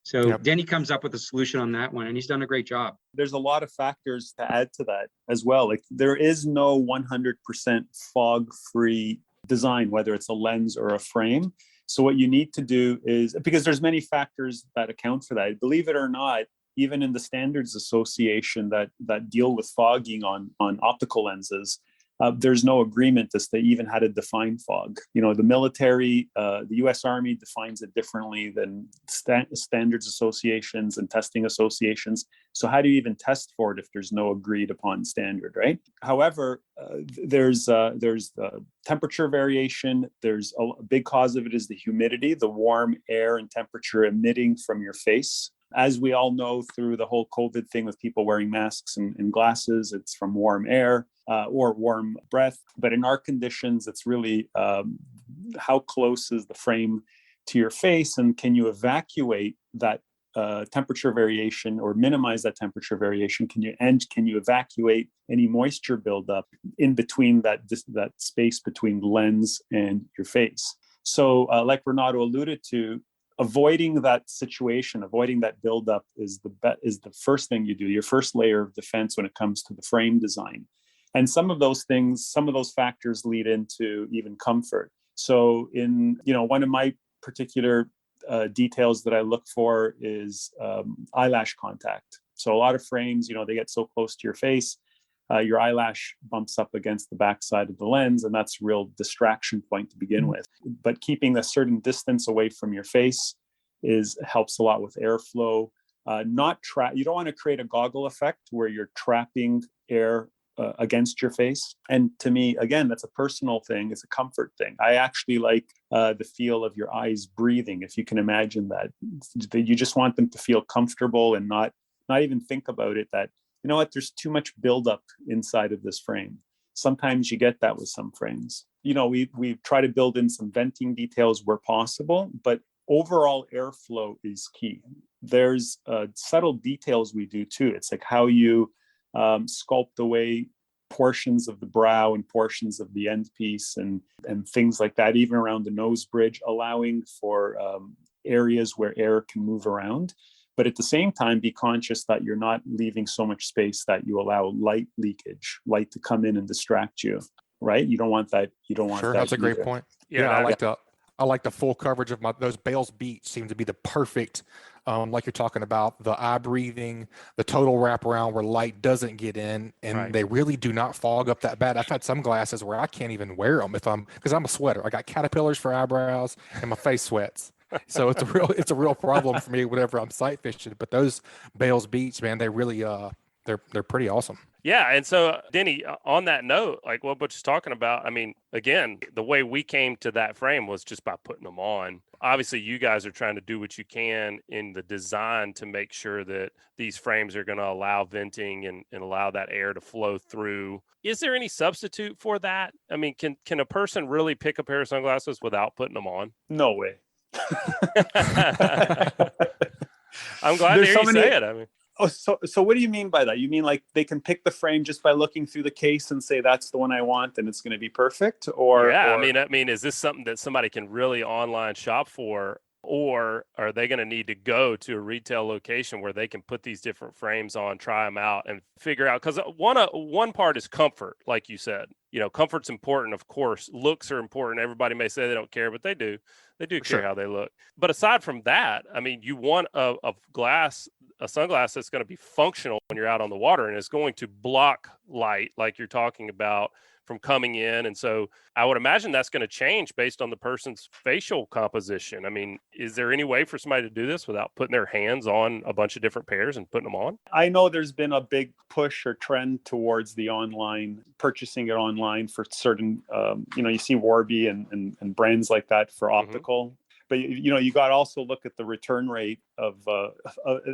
So Deni comes up with a solution on that one and he's done a great job. There's a lot of factors to add to that as well. Like there is no 100% fog-free design, whether it's a lens or a frame. So what you need to do is, because there's many factors that account for that. Believe it or not, even in the Standards Association that deal with fogging on optical lenses, there's no agreement as to even how to define fog. The military, the US Army defines it differently than standards associations and testing associations. So how do you even test for it if there's no agreed upon standard, right? However, there's temperature variation. There's a big cause of it is the humidity, the warm air and temperature emitting from your face. As we all know through the whole COVID thing with people wearing masks and glasses, it's from warm air or warm breath. But in our conditions, it's really how close is the frame to your face, and can you evacuate that temperature variation or minimize that temperature variation? Can you evacuate any moisture buildup in between that space between the lens and your face? So like Renato alluded to, avoiding that situation, avoiding that buildup is the first thing you do, your first layer of defense when it comes to the frame design. And some of those factors lead into even comfort. So one of my particular details that I look for is eyelash contact. So a lot of frames, they get so close to your face, your eyelash bumps up against the backside of the lens, and that's a real distraction point to begin with. But keeping a certain distance away from your face helps a lot with airflow. You don't want to create a goggle effect where you're trapping air against your face. And to me, again, that's a personal thing. It's a comfort thing. I actually like the feel of your eyes breathing, if you can imagine that. You just want them to feel comfortable and not even think about it that, there's too much buildup inside of this frame. Sometimes you get that with some frames. We try to build in some venting details where possible, but overall airflow is key. There's subtle details we do too. It's like how you sculpt away portions of the brow and portions of the end piece and things like that, even around the nose bridge, allowing for areas where air can move around. But at the same time, be conscious that you're not leaving so much space that you allow light leakage, light to come in and distract you, right? You don't want that. Sure, that's a great point. Yeah, I like the full coverage of those Bales Beats seem to be the perfect, like you're talking about, the eye breathing, the total wraparound where light doesn't get in, and They really do not fog up that bad. I've had some glasses where I can't even wear them because I'm a sweater. I got caterpillars for eyebrows and my face sweats. So it's a real problem for me whenever I'm sight fishing. But those Bales Beats, man, they really they're pretty awesome. Yeah. And so, Deni, on that note, like what Butch is talking about, I mean, again, the way we came to that frame was just by putting them on. Obviously, you guys are trying to do what you can in the design to make sure that these frames are going to allow venting and allow that air to flow through. Is there any substitute for that? I mean, can a person really pick a pair of sunglasses without putting them on? No way. I'm glad to hear you say it. I mean, Oh, so what do you mean by that? You mean like they can pick the frame just by looking through the case and say that's the one I want and it's going to be perfect? I mean, is this something that somebody can really online shop for, or are they going to need to go to a retail location where they can put these different frames on, try them out, and figure out? Because one part is comfort, like you said. Comfort's important, of course. Looks are important. Everybody may say they don't care, but they do. They do care how they look. But aside from that, I mean, you want a sunglass that's going to be functional when you're out on the water and is going to block light, like you're talking about, from coming in. And so I would imagine that's going to change based on the person's facial composition. I mean, is there any way for somebody to do this without putting their hands on a bunch of different pairs and putting them on? I know there's been a big push or trend towards the online, purchasing it online for certain, you see Warby and brands like that for optical. But you got to also look at the return rate of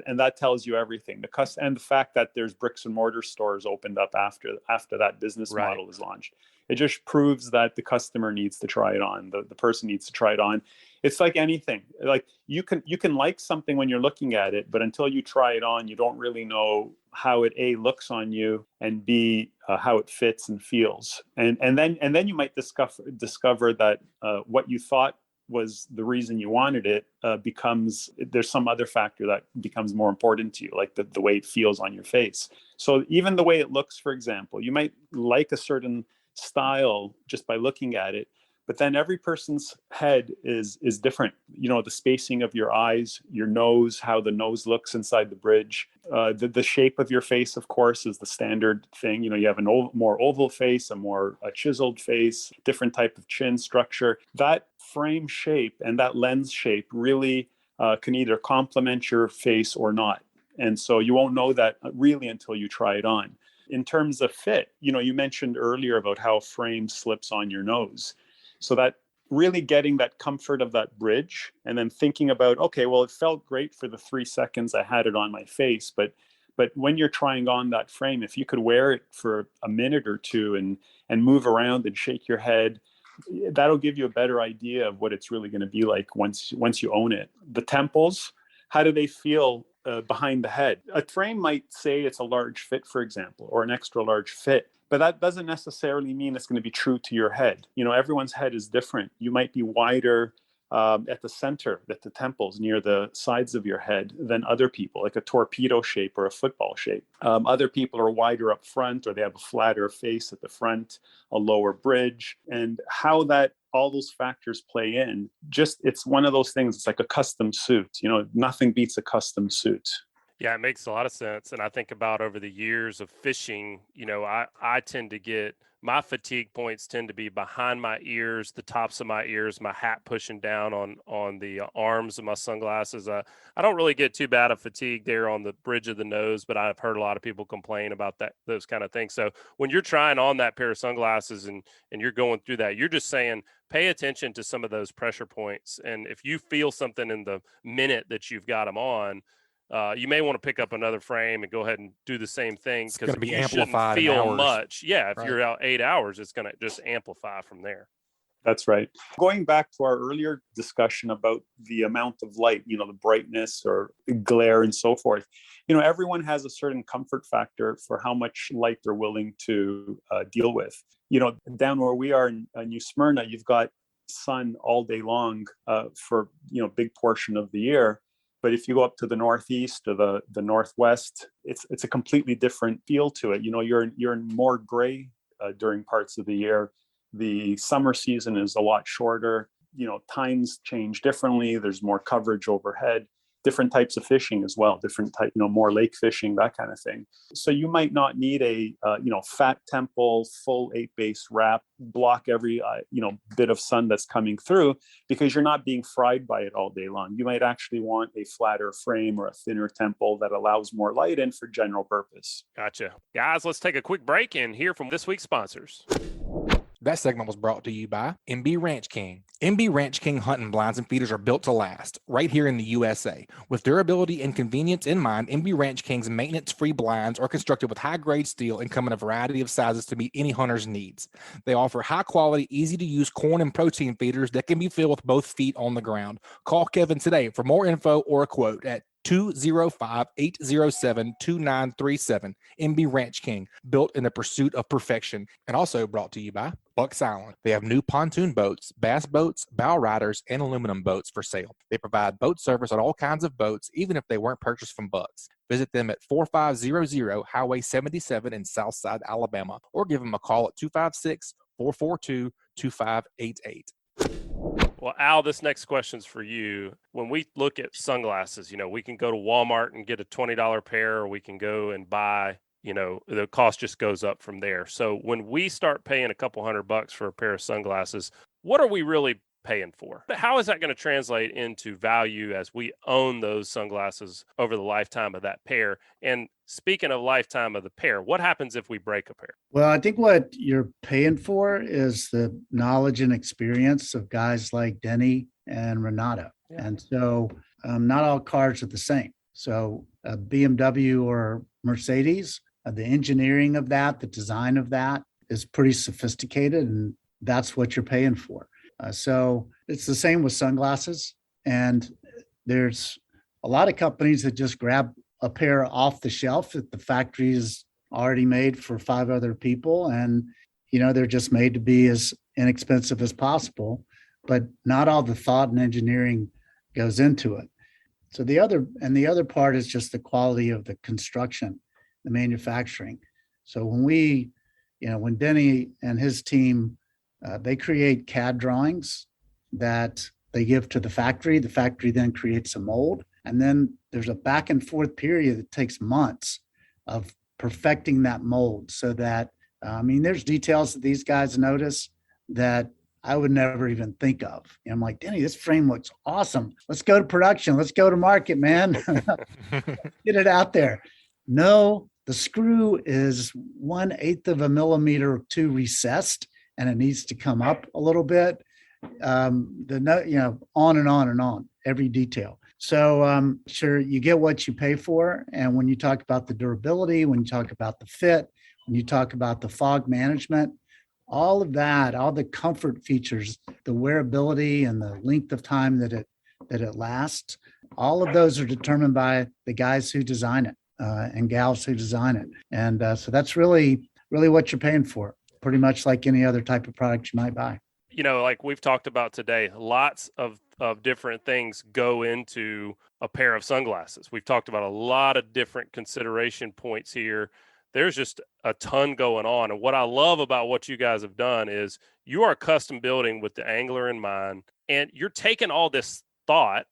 and that tells you everything. And the fact that there's bricks and mortar stores opened up after that business model is launched. It just proves that the customer needs to try it on. The person needs to try it on. It's like anything. Like you can like something when you're looking at it, but until you try it on, you don't really know how it A, looks on you, and B, how it fits and feels. And then you might discover that what you thought was the reason you wanted it becomes, there's some other factor that becomes more important to you, like the way it feels on your face. So even the way it looks, for example, you might like a certain style just by looking at it, but then every person's head is different. The spacing of your eyes, your nose, how the nose looks inside the bridge, the shape of your face, of course, is the standard thing. You have more oval face, a more chiseled face, different type of chin structure. That frame shape and that lens shape really can either complement your face or not. And so you won't know that really until you try it on. In terms of fit, you mentioned earlier about how frame slips on your nose. So that really getting that comfort of that bridge and then thinking about, okay, well, it felt great for the 3 seconds I had it on my face. But when you're trying on that frame, if you could wear it for a minute or two and move around and shake your head, that'll give you a better idea of what it's really going to be like once you own it. The temples, how do they feel behind the head? A frame might say it's a large fit, for example, or an extra large fit. But that doesn't necessarily mean it's going to be true to your head. Everyone's head is different. You might be wider at the center, at the temples, near the sides of your head than other people, like a torpedo shape or a football shape. Other people are wider up front, or they have a flatter face at the front, a lower bridge. And how all those factors play in, it's one of those things. It's like a custom suit. Nothing beats a custom suit. Yeah, it makes a lot of sense. And I think about over the years of fishing, I tend to get, my fatigue points tend to be behind my ears, the tops of my ears, my hat pushing down on the arms of my sunglasses. I don't really get too bad of fatigue there on the bridge of the nose, but I've heard a lot of people complain about those kind of things. So when you're trying on that pair of sunglasses and you're going through that, you're just saying, pay attention to some of those pressure points. And if you feel something in the minute that you've got them on, you may want to pick up another frame and go ahead and do the same thing, because be you amplified shouldn't in feel hours. much. Yeah, if you're out 8 hours, it's going to just amplify from there. That's right. Going back to our earlier discussion about the amount of light, the brightness or glare and so forth, everyone has a certain comfort factor for how much light they're willing to deal with. Down where we are in New Smyrna, you've got sun all day long for, big portion of the year. But if you go up to the northeast or the northwest, it's a completely different feel to it. You're in more gray during parts of the year. The summer season is a lot shorter. Times change differently. There's more coverage overhead. Different types of fishing as well. Different type, more lake fishing, that kind of thing. So you might not need a fat temple, full 8-base wrap, block every bit of sun that's coming through, because you're not being fried by it all day long. You might actually want a flatter frame or a thinner temple that allows more light in for general purpose. Gotcha. Guys, let's take a quick break and hear from this week's sponsors. That segment was brought to you by MB Ranch King. MB Ranch King hunting blinds and feeders are built to last, right here in the USA. With durability and convenience in mind, MB Ranch King's maintenance-free blinds are constructed with high-grade steel and come in a variety of sizes to meet any hunter's needs. They offer high-quality, easy-to-use corn and protein feeders that can be filled with both feet on the ground. Call Kevin today for more info or a quote at 205-807-2937. MB Ranch King, built in the pursuit of perfection. And also brought to you by Bucks Island. They have new pontoon boats, bass boats, bow riders, and aluminum boats for sale. They provide boat service on all kinds of boats, even if they weren't purchased from Bucks. Visit them at 4500 Highway 77 in Southside, Alabama, or give them a call at 256-442-2588. Well, Al, this next question's for you. When we look at sunglasses, we can go to Walmart and get a $20 pair, or we can go and buy, the cost just goes up from there. So when we start paying a couple $100 for a pair of sunglasses, what are we really paying for? How is that going to translate into value as we own those sunglasses over the lifetime of that pair? And speaking of lifetime of the pair, what happens if we break a pair? Well, I think what you're paying for is the knowledge and experience of guys like Deni and Renato. Yeah. And so not all cars are the same. So a BMW or Mercedes, the engineering of that, the design of that is pretty sophisticated, and that's what you're paying for. So it's the same with sunglasses. And there's a lot of companies that just grab a pair off the shelf that the factory is already made for 5 other people. And, they're just made to be as inexpensive as possible, but not all the thought and engineering goes into it. So the other part is just the quality of the construction, the manufacturing. So when when Deni and his team, they create CAD drawings that they give to the factory then creates a mold. And then there's a back and forth period that takes months of perfecting that mold so that, there's details that these guys notice that I would never even think of. And I'm like, Deni, this frame looks awesome. Let's go to production. Let's go to market, man. Get it out there. No, the screw is 1/8 of a millimeter too recessed, and it needs to come up a little bit. On and on and on, every detail. So sure, you get what you pay for. And when you talk about the durability, when you talk about the fit, when you talk about the fog management, all of that, all the comfort features, the wearability and the length of time that it lasts, all of those are determined by the guys who design it and gals who design it. And so that's really, really what you're paying for, pretty much like any other type of product you might buy. Like we've talked about today, lots of different things go into a pair of sunglasses. We've talked about a lot of different consideration points here. There's just a ton going on. And what I love about what you guys have done is you are custom building with the angler in mind, and you're taking all this thought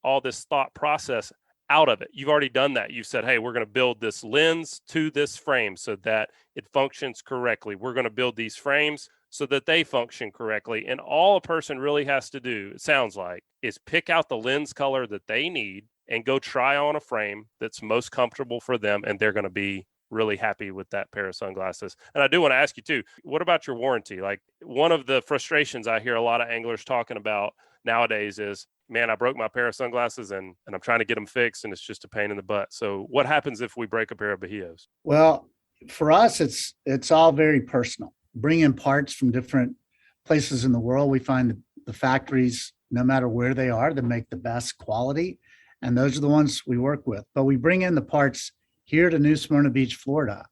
process out of it. You've already done that. You've said, hey, we're going to build this lens to this frame so that it functions correctly. We're going to build these frames so that they function correctly. And all a person really has to do, it sounds like, is pick out the lens color that they need and go try on a frame that's most comfortable for them. And they're going to be really happy with that pair of sunglasses. And I do want to ask you too, what about your warranty? Like, one of the frustrations I hear a lot of anglers talking about nowadays is, man, I broke my pair of sunglasses and I'm trying to get them fixed, and it's just a pain in the butt. So what happens if we break a pair of Bajios? Well, for us, it's all very personal. Bring in parts from different places in the world. We find the factories, no matter where they are, that make the best quality. And those are the ones we work with. But we bring in the parts here to New Smyrna Beach, Florida.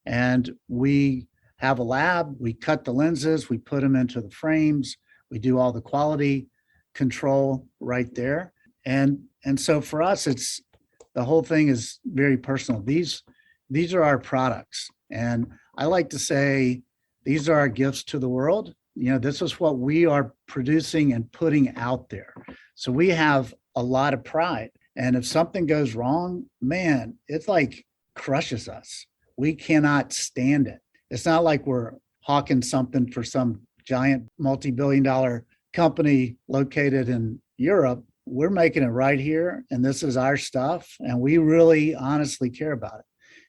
And we have a lab. We cut the lenses. We put them into the frames. We do all the quality control right there. And so for us, the whole thing is very personal. These are our products. And I like to say, these are our gifts to the world. This is what we are producing and putting out there. So we have a lot of pride. And if something goes wrong, man, it's like crushes us. We cannot stand it. It's not like we're hawking something for some giant multi-billion-dollar company located in Europe. We're making it right here, and this is our stuff, and we really honestly care about it.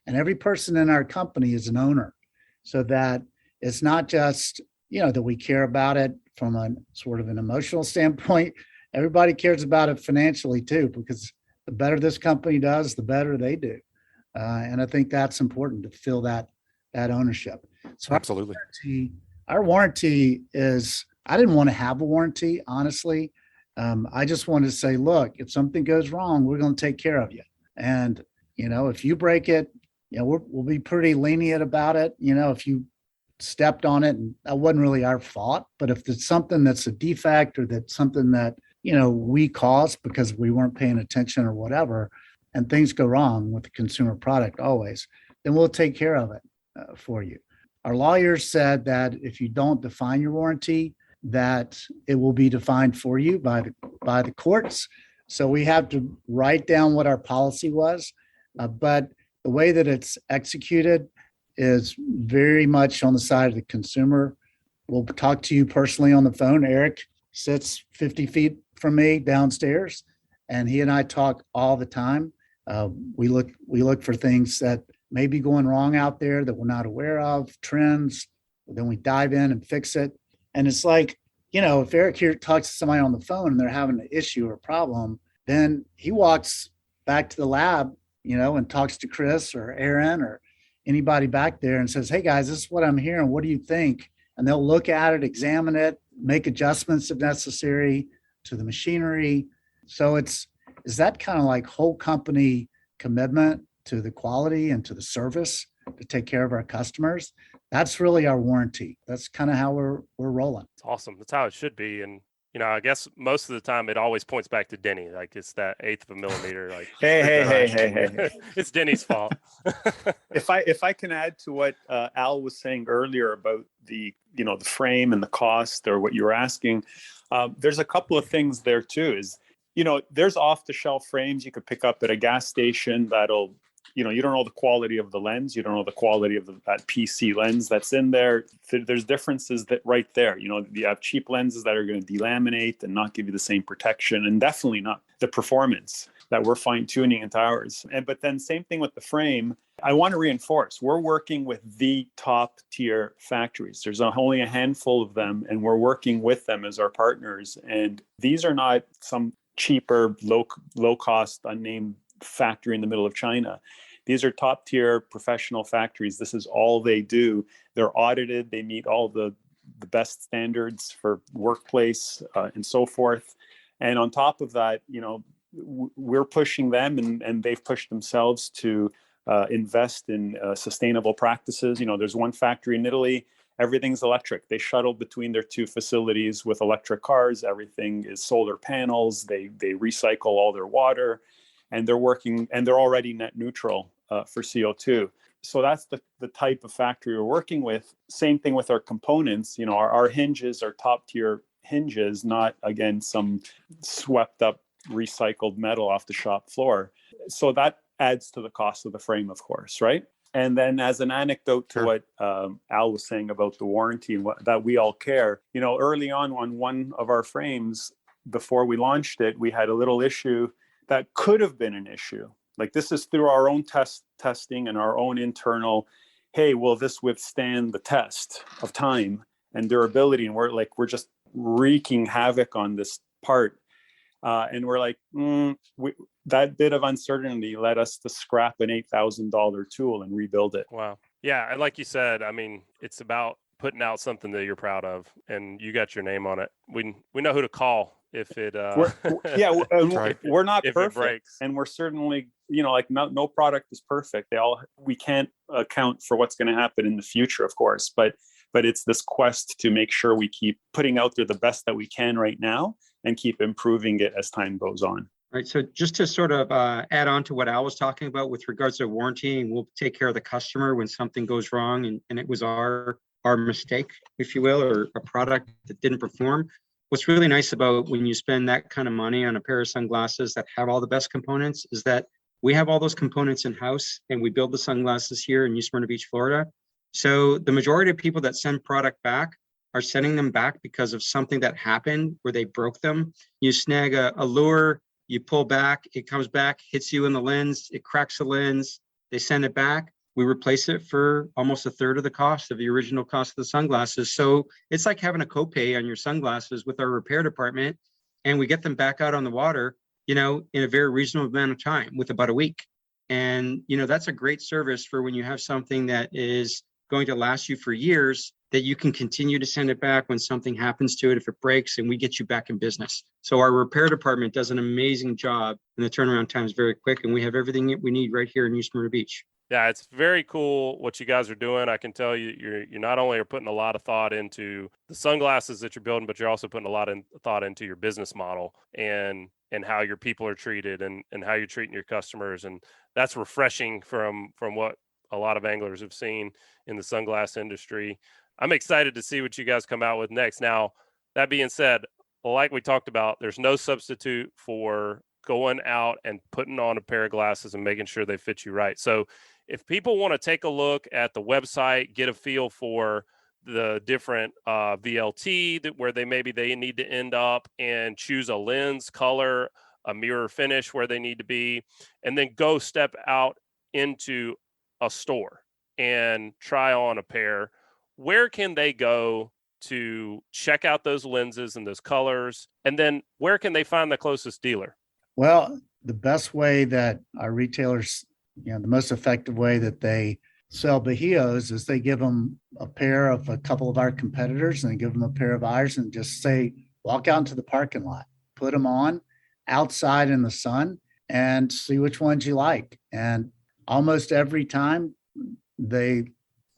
And every person in our company is an owner, so that it's not just, that we care about it from a sort of an emotional standpoint. Everybody cares about it financially too, because the better this company does, the better they do. And I think that's important to feel that ownership. So absolutely. Our warranty is, I didn't want to have a warranty, honestly. I just wanted to say, look, if something goes wrong, we're going to take care of you. And, if you break it, we'll be pretty lenient about it. If you stepped on it and that wasn't really our fault, but if it's something that's a defect or that's something that, we caused because we weren't paying attention or whatever, and things go wrong with the consumer product always, then we'll take care of it for you. Our lawyers said that if you don't define your warranty, that it will be defined for you by the courts. So we have to write down what our policy was, but the way that it's executed is very much on the side of the consumer. We'll talk to you personally on the phone. Eric sits 50 feet from me downstairs, and he and I talk all the time. We look for things that may be going wrong out there that we're not aware of, trends. Then we dive in and fix it. And it's like, if Eric here talks to somebody on the phone and they're having an issue or problem, then he walks back to the lab, and talks to Chris or Aaron or anybody back there and says, hey guys, this is what I'm hearing. What do you think? And they'll look at it, examine it, make adjustments if necessary to the machinery. So is that kind of like whole company commitment to the quality and to the service to take care of our customers? That's really our warranty. That's kind of how we're rolling. It's awesome. That's how it should be. And I guess most of the time it always points back to Deni. Like it's that eighth of a millimeter. Like hey. It's Deni's fault. If I can add to what Al was saying earlier about the the frame and the cost, or what you were asking, there's a couple of things there too. Is there's off the shelf frames you could pick up at a gas station that'll you don't know the quality of the lens. You don't know the quality of that PC lens that's in there. There's differences that right there. You have cheap lenses that are going to delaminate and not give you the same protection, and definitely not the performance that we're fine tuning into ours. But then same thing with the frame. I want to reinforce, we're working with the top tier factories. There's only a handful of them, and we're working with them as our partners. And these are not some cheaper, low cost, unnamed factory in the middle of China. These are top tier professional factories. This is all they do. They're audited. They meet all the best standards for workplace and so forth. And on top of that, we're pushing them, and they've pushed themselves to invest in sustainable practices. There's one factory in Italy, everything's electric. They shuttle between their two facilities with electric cars. Everything is solar panels. They recycle all their water, and they're working, and they're already net neutral for CO2. So that's the type of factory we're working with. Same thing with our components. Our hinges are top tier hinges, not again some swept up recycled metal off the shop floor. So that adds to the cost of the frame, of course, right? And then as an anecdote to what Al was saying about the warranty and that we all care, early on one of our frames, before we launched it, we had a little issue that could have been an issue. Like, this is through our own testing and our own internal, hey, will this withstand the test of time and durability? And we're just wreaking havoc on this part. And we're like, that bit of uncertainty led us to scrap an $8,000 tool and rebuild it. Wow. Yeah. And like you said, I mean, it's about putting out something that you're proud of, and you got your name on it. We know who to call if it we're not if perfect, it breaks. And we're certainly no product is perfect. We can't account for what's going to happen in the future, of course, but it's this quest to make sure we keep putting out there the best that we can right now and keep improving it as time goes on. Right. So just to sort of add on to what Al was talking about with regards to warranty, and we'll take care of the customer when something goes wrong, and it was our mistake, if you will, or a product that didn't perform. What's really nice about when you spend that kind of money on a pair of sunglasses that have all the best components is that we have all those components in-house, and we build the sunglasses here in New Smyrna Beach, Florida. So the majority of people that send product back are sending them back because of something that happened where they broke them. You snag a lure, you pull back, it comes back, hits you in the lens, it cracks the lens, they send it back. We replace it for almost a third of the cost of the original cost of the sunglasses. So it's like having a copay on your sunglasses with our repair department, and we get them back out on the water, in a very reasonable amount of time, with about a week. And, that's a great service for when you have something that is going to last you for years that you can continue to send it back when something happens to it, if it breaks, and we get you back in business. So our repair department does an amazing job, and the turnaround time is very quick, and we have everything that we need right here in New Smyrna Beach. Yeah, it's very cool what you guys are doing. I can tell you, you not only are putting a lot of thought into the sunglasses that you're building, but you're also putting a lot of thought into your business model and how your people are treated and how you're treating your customers. And that's refreshing from what a lot of anglers have seen in the sunglass industry. I'm excited to see what you guys come out with next. Now, that being said, like we talked about, there's no substitute for going out and putting on a pair of glasses and making sure they fit you right. So if people want to take a look at the website, get a feel for the different VLT where they need to end up and choose a lens color, a mirror finish where they need to be, and then go step out into a store and try on a pair, where can they go to check out those lenses and those colors? And then where can they find the closest dealer? Well, the best way that our retailers, the most effective way that they sell Bajios is they give them a pair of a couple of our competitors and they give them a pair of ours and just say, walk out into the parking lot, put them on outside in the sun and see which ones you like. And almost every time they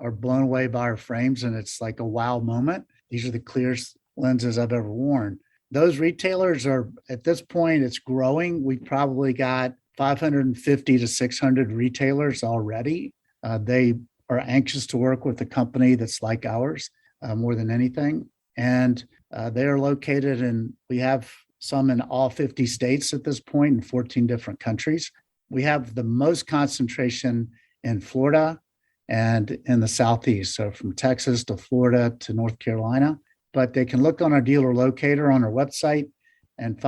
are blown away by our frames and it's like a wow moment. These are the clearest lenses I've ever worn. Those retailers are, at this point, it's growing. We've probably got 550 to 600 retailers already. They are anxious to work with a company that's like ours more than anything. And they are located we have some in all 50 states at this point in 14 different countries. We have the most concentration in Florida and in the Southeast. So from Texas to Florida to North Carolina. But they can look on our dealer locator on our website and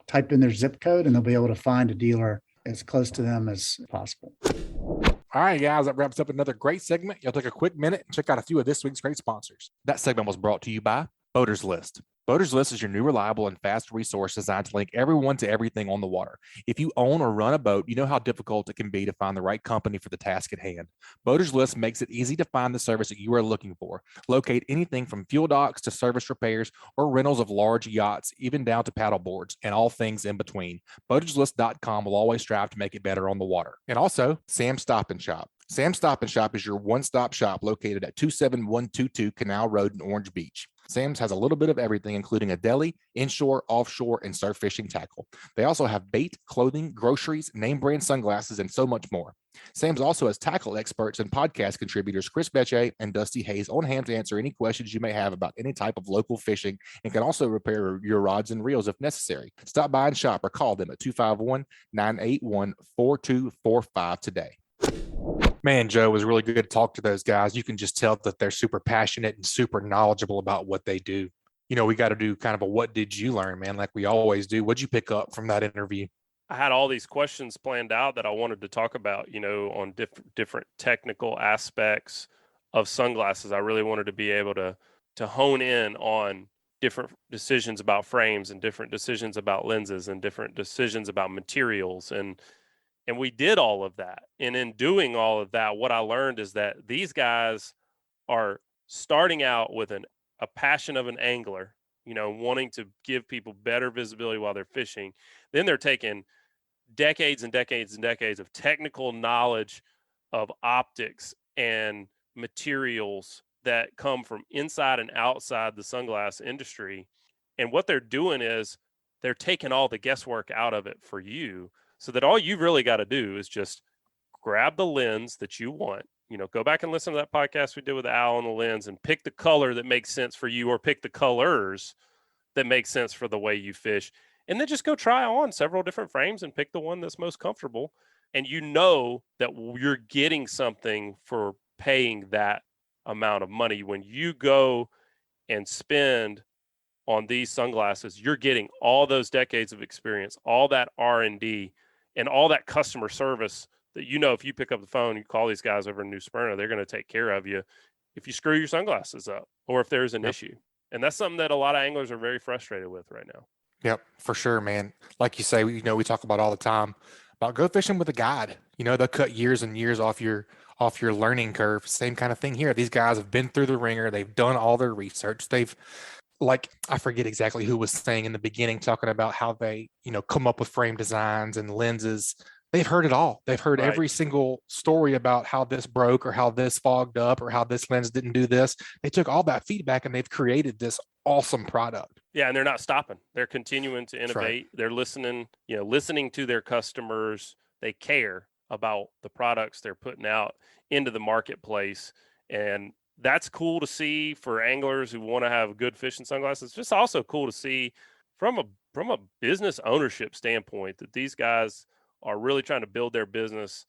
type in their zip code, and they'll be able to find a dealer as close to them as possible. All right, guys, that wraps up another great segment. You'll take a quick minute and check out a few of this week's great sponsors. That segment was brought to you by Boater's List. Boater's List is your new reliable and fast resource designed to link everyone to everything on the water. If you own or run a boat, you know how difficult it can be to find the right company for the task at hand. Boater's List makes it easy to find the service that you are looking for. Locate anything from fuel docks to service repairs or rentals of large yachts, even down to paddle boards and all things in between. BoatersList.com will always strive to make it better on the water. And also, Sam's Stop and Shop. Sam's Stop and Shop is your one-stop shop located at 27122 Canal Road in Orange Beach. Sam's has a little bit of everything, including a deli, inshore, offshore, and surf fishing tackle. They also have bait, clothing, groceries, name brand sunglasses, and so much more. Sam's also has tackle experts and podcast contributors Chris Becce and Dusty Hayes on hand to answer any questions you may have about any type of local fishing and can also repair your rods and reels if necessary. Stop by and shop or call them at 251-981-4245 today. Man, Joe, it was really good to talk to those guys. You can just tell that they're super passionate and super knowledgeable about what they do. We got to do kind of a what did you learn, man, like we always do. What'd you pick up from that interview? I had all these questions planned out that I wanted to talk about, on different technical aspects of sunglasses. I really wanted to be able to hone in on different decisions about frames and different decisions about lenses and different decisions about materials. And we did all of that. And in doing all of that, what I learned is that these guys are starting out with a passion of an angler, wanting to give people better visibility while they're fishing. Then they're taking decades and decades and decades of technical knowledge of optics and materials that come from inside and outside the sunglass industry. And what they're doing is they're taking all the guesswork out of it for you, so that all you've really got to do is just grab the lens that you want. Go back and listen to that podcast we did with Al on the lens and pick the color that makes sense for you, or pick the colors that make sense for the way you fish. And then just go try on several different frames and pick the one that's most comfortable. And that you're getting something for paying that amount of money. When you go and spend on these sunglasses, you're getting all those decades of experience, all that R&D, and all that customer service that, if you pick up the phone, you call these guys over in New Smyrna, they're going to take care of you if you screw your sunglasses up or if there's an issue. And that's something that a lot of anglers are very frustrated with right now. Yep, for sure, man. Like you say, we talk about all the time about go fishing with a guide. They'll cut years and years off your off your learning curve. Same kind of thing here. These guys have been through the ringer. They've done all their research. I forget exactly who was saying in the beginning, talking about how they, come up with frame designs and lenses. They've heard it all. They've heard Right. every single story about how this broke or how this fogged up or how this lens didn't do this. They took all that feedback and they've created this awesome product. Yeah, and they're not stopping. They're continuing to That's innovate. right. They're listening to their customers. They care about the products they're putting out into the marketplace. And that's cool to see for anglers who want to have good fishing sunglasses. It's just also cool to see from a business ownership standpoint that these guys are really trying to build their business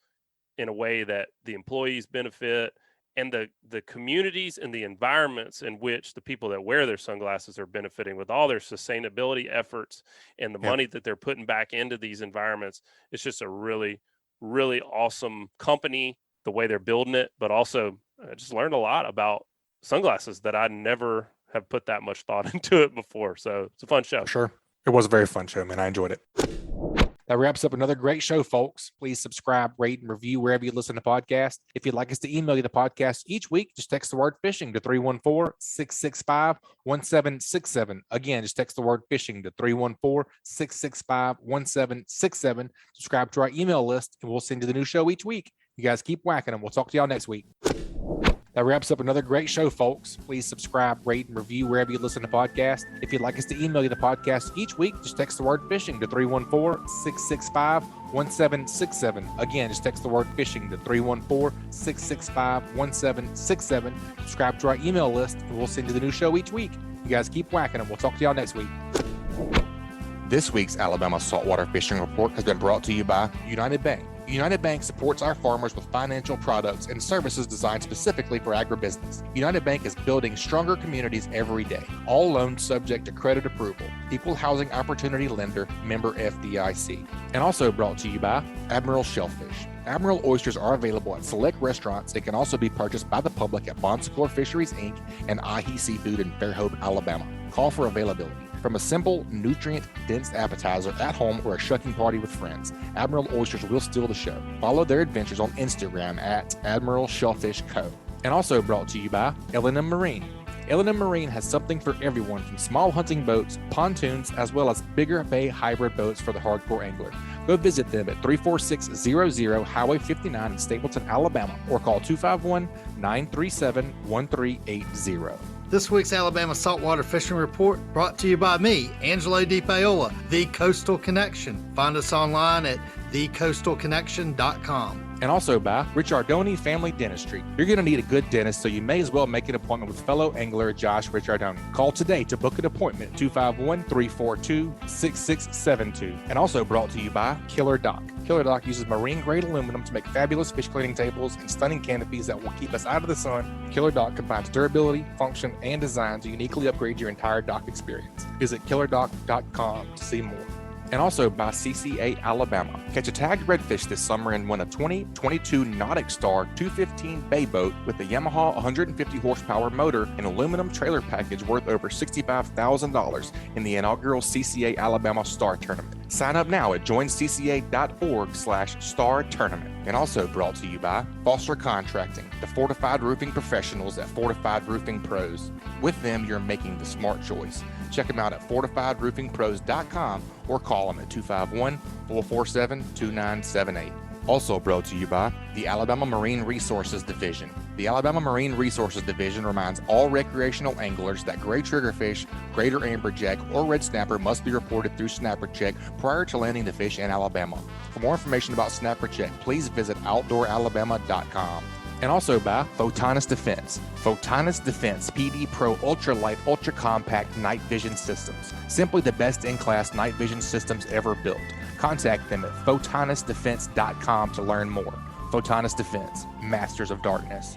in a way that the employees benefit and the communities and the environments in which the people that wear their sunglasses are benefiting with all their sustainability efforts and the money that they're putting back into these environments. It's just a really, really awesome company, the way they're building it, but also I just learned a lot about sunglasses that I never have put that much thought into it before. So it's a fun show. Sure. It was a very fun show, man. I enjoyed it. That wraps up another great show, folks. Please subscribe, rate, and review wherever you listen to podcasts. If you'd like us to email you the podcast each week, just text the word fishing to 314-665-1767. Again, just text the word fishing to 314-665-1767. Subscribe to our email list, and we'll send you the new show each week. You guys keep whacking them. We'll talk to y'all next week. That wraps up another great show, folks. Please subscribe, rate, and review wherever you listen to podcasts. If you'd like us to email you the podcast each week, just text the word fishing to 314-665-1767. Again, just text the word fishing to 314-665-1767. Subscribe to our email list, and we'll send you the new show each week. You guys keep whacking them. We'll talk to y'all next week. This week's Alabama Saltwater Fishing Report has been brought to you by United Bank. United Bank supports our farmers with financial products and services designed specifically for agribusiness. United Bank is building stronger communities every day. All loans subject to credit approval. Equal Housing Opportunity Lender, member FDIC. And also brought to you by Admiral Shellfish. Admiral oysters are available at select restaurants and can also be purchased by the public at Bon Secours Fisheries, Inc. and Ahi Seafood in Fairhope, Alabama. Call for availability. From a simple, nutrient-dense appetizer at home or a shucking party with friends, Admiral Oysters will steal the show. Follow their adventures on Instagram at Admiral Shellfish Co. And also brought to you by L&M Marine. L&M Marine has something for everyone, from small hunting boats, pontoons, as well as bigger bay hybrid boats for the hardcore angler. Go visit them at 34600 Highway 59 in Stapleton, Alabama, or call 251-937-1380. This week's Alabama Saltwater Fishing Report brought to you by me, Angelo DePaola, The Coastal Connection. Find us online at thecoastalconnection.com. And also by Richardoni Family Dentistry. You're going to need a good dentist, so you may as well make an appointment with fellow angler Josh Richardoni. Call today to book an appointment at 251-342-6672. And also brought to you by Killer Dock. Killer Dock uses marine-grade aluminum to make fabulous fish cleaning tables and stunning canopies that will keep us out of the sun. Killer Dock combines durability, function, and design to uniquely upgrade your entire dock experience. Visit killerdock.com to see more. And also by CCA Alabama. Catch a tagged redfish this summer and win a 2022 Nautic Star 215 bay boat with a Yamaha 150 horsepower motor and aluminum trailer package worth over $65,000 in the inaugural CCA Alabama Star Tournament. Sign up now at joincca.org/star tournament. And also brought to you by Foster Contracting, the fortified roofing professionals at Fortified Roofing Pros. With them, you're making the smart choice. Check them out at fortifiedroofingpros.com or call them at 251-447-2978. Also brought to you by the Alabama Marine Resources Division. The Alabama Marine Resources Division reminds all recreational anglers that gray triggerfish, greater amberjack, or red snapper must be reported through Snapper Check prior to landing the fish in Alabama. For more information about Snapper Check, please visit outdooralabama.com. And also by Photonus Defense. Photonus Defense PD Pro Ultralight Ultra Compact Night Vision Systems. Simply the best in class night vision systems ever built. Contact them at photonusdefense.com to learn more. Photonus Defense, Masters of Darkness.